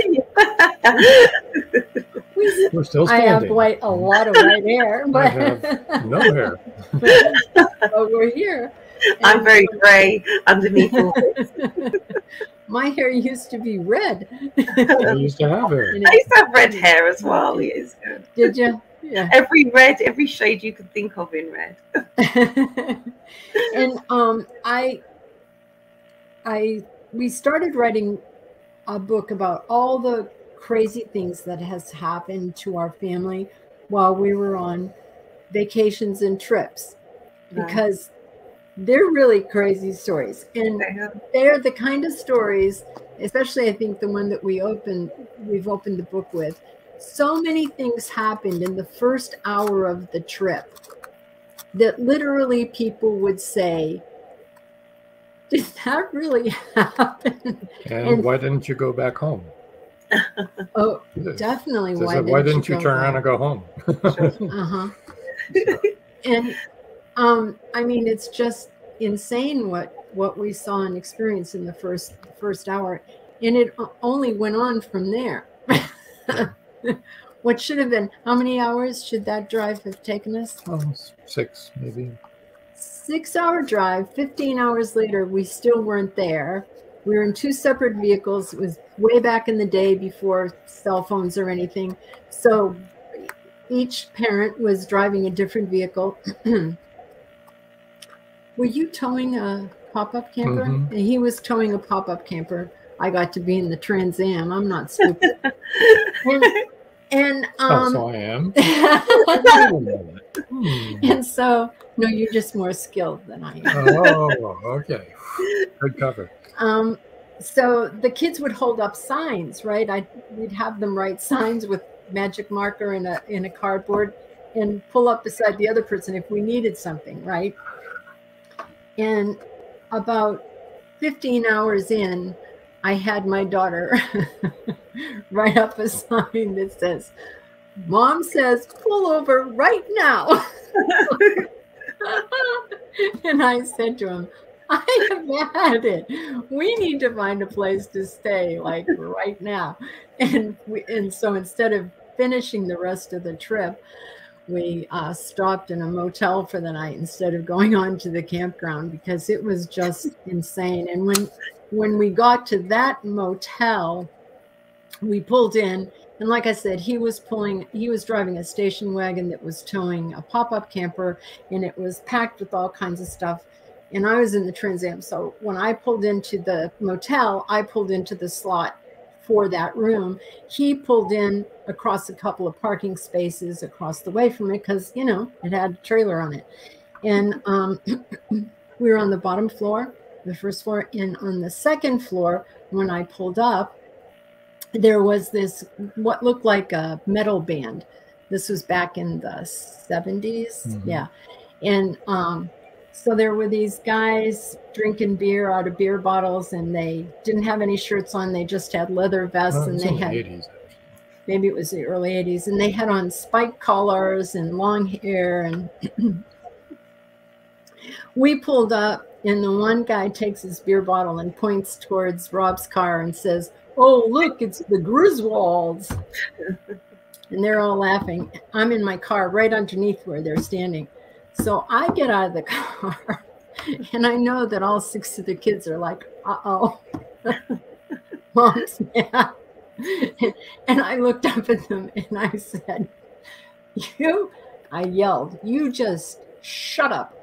We're still standing. I have a lot of white hair, but I have no hair. but we're here. I'm very gray underneath all this. My hair used to be red. I used to have hair. I used to have red hair as well. It is good. Did you? Yeah. Every shade you could think of in red. And we started writing a book about all the crazy things that has happened to our family while we were on vacations and trips, because they're really crazy stories, and they're the kind of stories, especially I think the one that we've opened the book with. So many things happened in the first hour of the trip that literally people would say, did that really happen? And why didn't you go back home? Oh, definitely. Why didn't you turn around and go home? And I mean, it's just insane what we saw and experienced in the first hour, and it only went on from there. What should have been, how many hours should that drive have taken us? 6 maybe. 6-hour drive. 15 hours later, we still weren't there. We were in 2 separate vehicles. It was way back in the day before cell phones or anything. So each parent was driving a different vehicle. Were you towing a pop-up camper? Mm-hmm. And he was towing a pop-up camper. I got to be in the Trans Am. I'm not stupid. And so I am. And so, no, you're just more skilled than I am. Oh, okay. Good cover. So the kids would hold up signs, right? We'd have them write signs with magic marker in a cardboard and pull up beside the other person if we needed something, right? And about 15 hours in, I had my daughter write up a sign that says, "Mom says, pull over right now." And I said to him, I have had it. We need to find a place to stay, like right now. And so instead of finishing the rest of the trip, we stopped in a motel for the night instead of going on to the campground, because it was just insane. And when we got to that motel, we pulled in, and like I said, he was driving a station wagon that was towing a pop-up camper, and it was packed with all kinds of stuff. And I was in the Trans Am. So when I pulled into the motel, I pulled into the slot for that room. He pulled in across a couple of parking spaces across the way from it, because, it had a trailer on it. And we were on the bottom floor, the first floor. And on the second floor, when I pulled up, there was this, what looked like a metal band. This was back in the 70s. Mm-hmm. Yeah. And so there were these guys drinking beer out of beer bottles, and they didn't have any shirts on. They just had leather vests, and they had, 80s, maybe it was the early 80s, and they had on spike collars and long hair. And we pulled up, and the one guy takes his beer bottle and points towards Rob's car and says, "Oh, look, it's the Griswolds." And they're all laughing. I'm in my car right underneath where they're standing. So I get out of the car, and I know that all 6 of the kids are like, uh-oh, Mom's mad. And I looked up at them, and I said, I yelled, "You just shut up.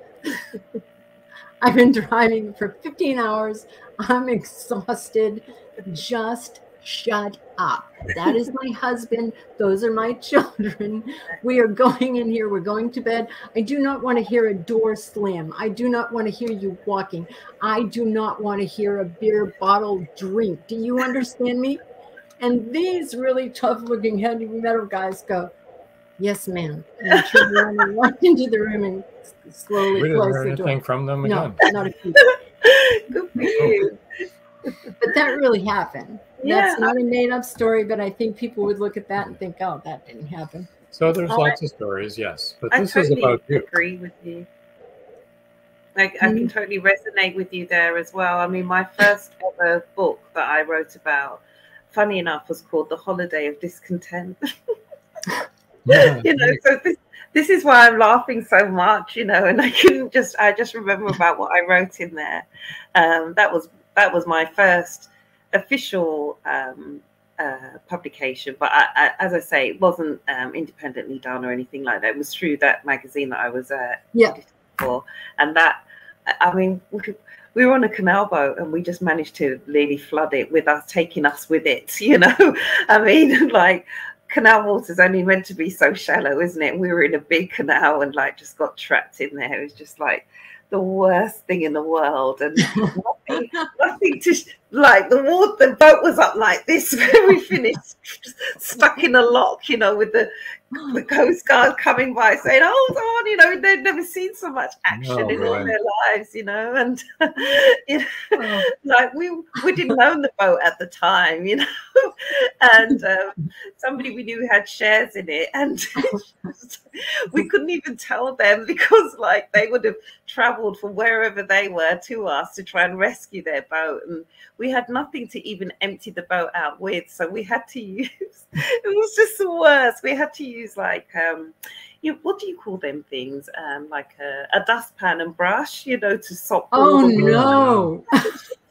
I've been driving for 15 hours. I'm exhausted. Just shut up. That is my husband. Those are my children. We are going in here. We're going to bed. I do not want to hear a door slam. I do not want to hear you walking. I do not want to hear a beer bottle drink. Do you understand me? And these really tough-looking heavy metal guys go, yes, ma'am. And turn around and walk into the room and slowly close the door. We didn't hear anything from them again. No, not a peep. Good for you. But that really happened. That's not a made-up story, but I think people would look at that and think, oh, that didn't happen. So there's lots of stories, yes. But this totally is about you. I agree with you. I can totally resonate with you there as well. I mean, my first ever book that I wrote about, funny enough, was called The Holiday of Discontent. Yeah. You know, so this is why I'm laughing so much, you know, and I just remember about what I wrote in there. That was my first official publication, but I, as I say, it wasn't independently done or anything like that. It was through that magazine that I was for, and that, I mean, we were on a canal boat and we just managed to really flood it with us taking us with it, you know. I mean, like, canal water's only meant to be so shallow, isn't it? We were in a big canal and like just got trapped in there. It was just like the worst thing in the world, and nothing to like. The boat was up like this when we finished, stuck in a lock, you know, with the Coast Guard coming by saying, "Hold on," you know, they'd never seen so much action in all their lives, you know, and you know, like we didn't own the boat at the time, you know, and somebody we knew had shares in it, and we couldn't even tell them because like they would have traveled from wherever they were to us to try and rescue their boat, and we had nothing to even empty the boat out with, so we had to use it was just the worst. We had to use like what do you call them things, like a dustpan and brush, you know, to sop. Oh no.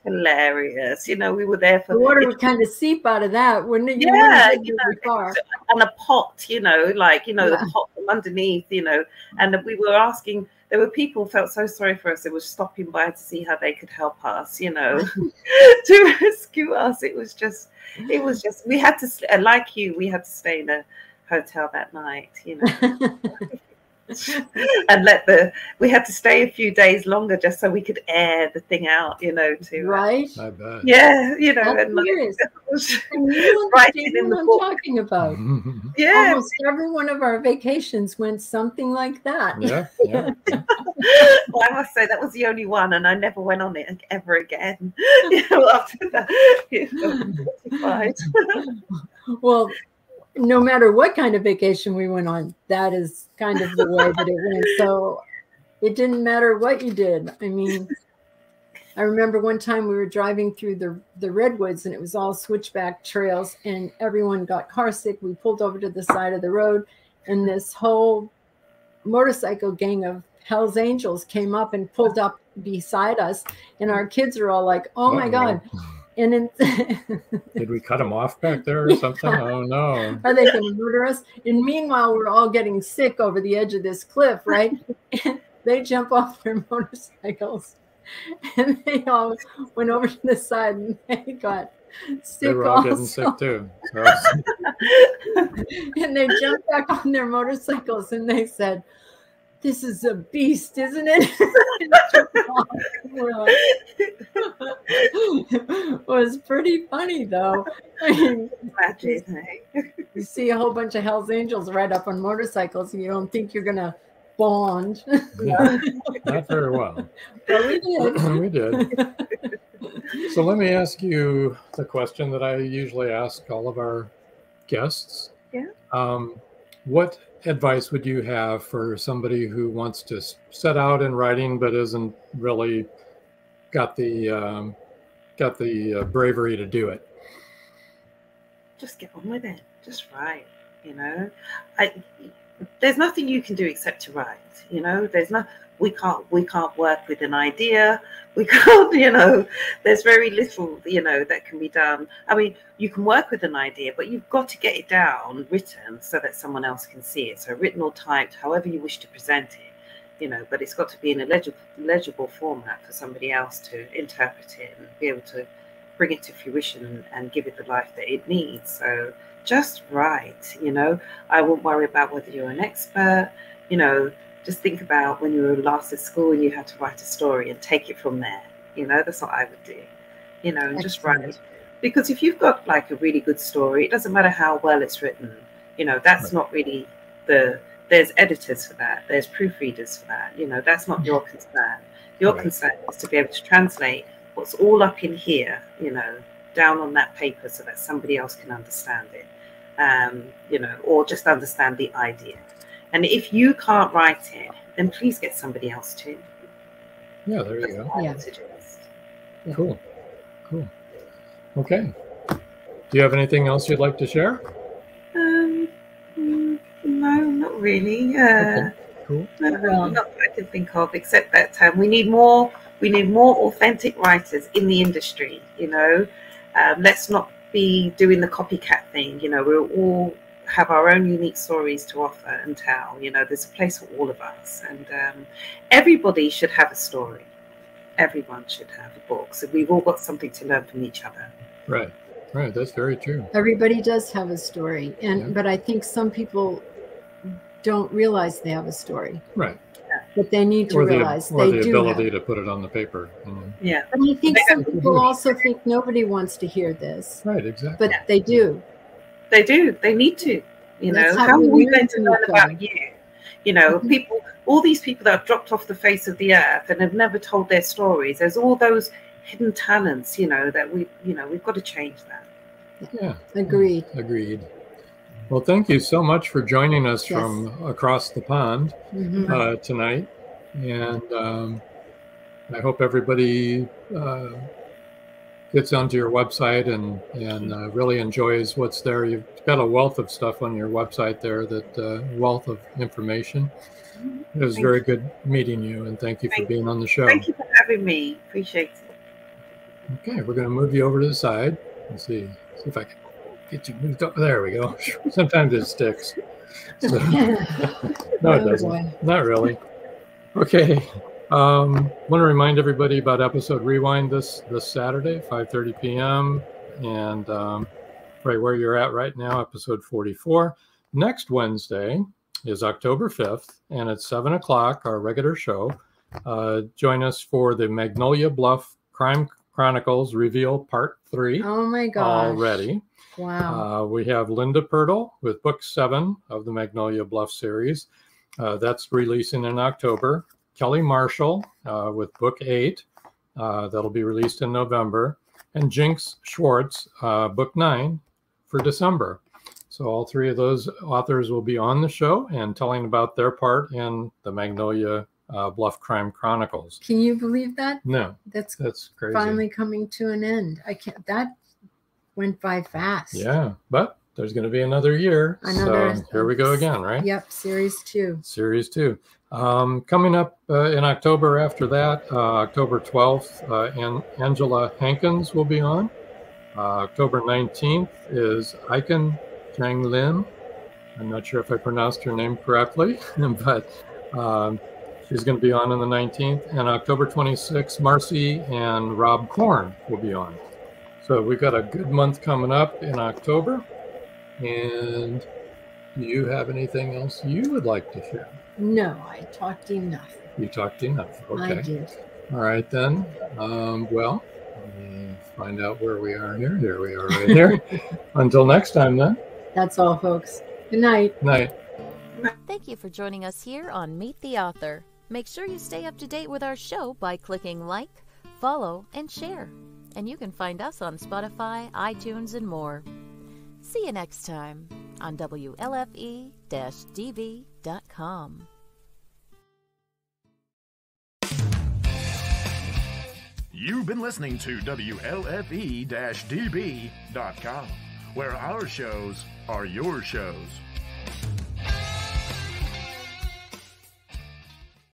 Hilarious, you know. We were there for the water would kind of seep out of that, wouldn't it? You know, and a pot, you know, like, you know, the pot from underneath, you know. And we were asking, there were people who felt so sorry for us, they were stopping by to see how they could help us, you know, to rescue us. It was just we had to, like you, we had to stay in a hotel that night, you know. And we had to stay a few days longer just so we could air the thing out, you know, to right. I bet. Yeah, you know, that's and like, you writing in the book. I'm talking about. Yeah, almost every one of our vacations went something like that. Yeah. Well, I must say that was the only one, and I never went on it ever again. You know, after that, well, no matter what kind of vacation we went on, that is kind of the way that it went. So it didn't matter what you did. I mean, I remember one time we were driving through the redwoods, and it was all switchback trails, and everyone got car sick. We pulled over to the side of the road, and this whole motorcycle gang of Hell's Angels came up and pulled up beside us, and our kids are all like, "Oh my God." And did we cut them off back there or something? Oh no! Are they going to murder us? And meanwhile, we're all getting sick over the edge of this cliff, right? And they jump off their motorcycles, and they all went over to the side, and they got sick. They were all getting sick too. So. And they jumped back on their motorcycles, and they said, "This is a beast, isn't it?" We're like, it was pretty funny, though. I mean, you see a whole bunch of Hell's Angels ride up on motorcycles, and you don't think you're going to bond. Yeah, not very well. But we did. We did. So let me ask you the question that I usually ask all of our guests. Yeah. What advice would you have for somebody who wants to set out in writing but isn't really got the bravery to do it? Just get on with it. Just write. You know, there's nothing you can do except to write. You know, we can't work with an idea. We can't, you know, there's very little, you know, that can be done. I mean, you can work with an idea, but you've got to get it down, written, so that someone else can see it. So written or typed, however you wish to present it, you know, but it's got to be in a legible format for somebody else to interpret it and be able to bring it to fruition and give it the life that it needs. So just write, you know. I wouldn't worry about whether you're an expert, you know. Just think about when you were last at school and you had to write a story and take it from there. You know, that's what I would do, you know, and just write. Because if you've got like a really good story, it doesn't matter how well it's written, you know, that's not really there's editors for that. There's proofreaders for that. You know, that's not your concern. Your concern is to be able to translate what's all up in here, you know, down on that paper so that somebody else can understand it, you know, or just understand the idea. And if you can't write it, then please get somebody else to. Yeah, there you go. Yeah. Cool. Cool. Okay. Do you have anything else you'd like to share? No, not really. Okay. Cool. Not that I can think of, except that we need more authentic writers in the industry, you know. Let's not be doing the copycat thing, you know. We'll all have our own unique stories to offer and tell, you know. There's a place for all of us, and everybody should have a story. Everyone should have a book, so we've all got something to learn from each other. Right. That's very true. Everybody does have a story, but I think some people don't realize they have a story. Right. But they need to realize they do have. Or the ability to put it on the paper. You know. Yeah. And I think some people also think nobody wants to hear this. Right, exactly. But they do. They do. They need to. You know, how are we going to learn about you? You know, people, all these people that have dropped off the face of the earth and have never told their stories. There's all those hidden talents, you know, that we've got to change that. Yeah. Agreed. Well, thank you so much for joining us from across the pond tonight. And I hope everybody gets onto your website and really enjoys what's there. You've got a wealth of stuff on your website there, wealth of information. It was very good meeting you, and thank you for being on the show. Thank you for having me. Appreciate it. Okay, we're going to move you over to the side. Let's see if I can get you moved up. There we go. Sometimes it sticks. So, no, it doesn't. Not really. Okay. Want to remind everybody about episode Rewind this Saturday, 5:30 p.m. And right where you're at right now, episode 44. Next Wednesday is October 5th, and at 7 o'clock, our regular show. Join us for the Magnolia Bluff Crime Chronicles Reveal Part 3. Oh my gosh. Already. Wow. We have Linda Pirtle with Book 7 of the Magnolia Bluff series. That's releasing in October. Kelly Marshall with Book 8. That'll be released in November. And Jinx Schwartz, Book 9 for December. So all three of those authors will be on the show and telling about their part in the Magnolia Bluff Crime Chronicles. Can you believe that? No. That's crazy. Finally coming to an end. I can't. That went by fast. Yeah, but there's going to be another year. So here we go again, right? Yep, Series 2. Series 2. Coming up in October after that, October 12th, Angela Hankins will be on. October 19th is Aiken Chang Lim. I'm not sure if I pronounced her name correctly, but she's going to be on the 19th. And October 26th, Marcy and Rob Korn will be on. So we've got a good month coming up in October. And do you have anything else you would like to share? No, I talked enough. You talked enough. Okay. I did. All right, then. Well, let me find out where we are here. Here we are right here. Until next time, then. That's all, folks. Good night. Night. Thank you for joining us here on Meet the Author. Make sure you stay up to date with our show by clicking like, follow, and share. And you can find us on Spotify, iTunes, and more. See you next time on WLFE-DB.com. You've been listening to WLFE-DB.com, where our shows are your shows.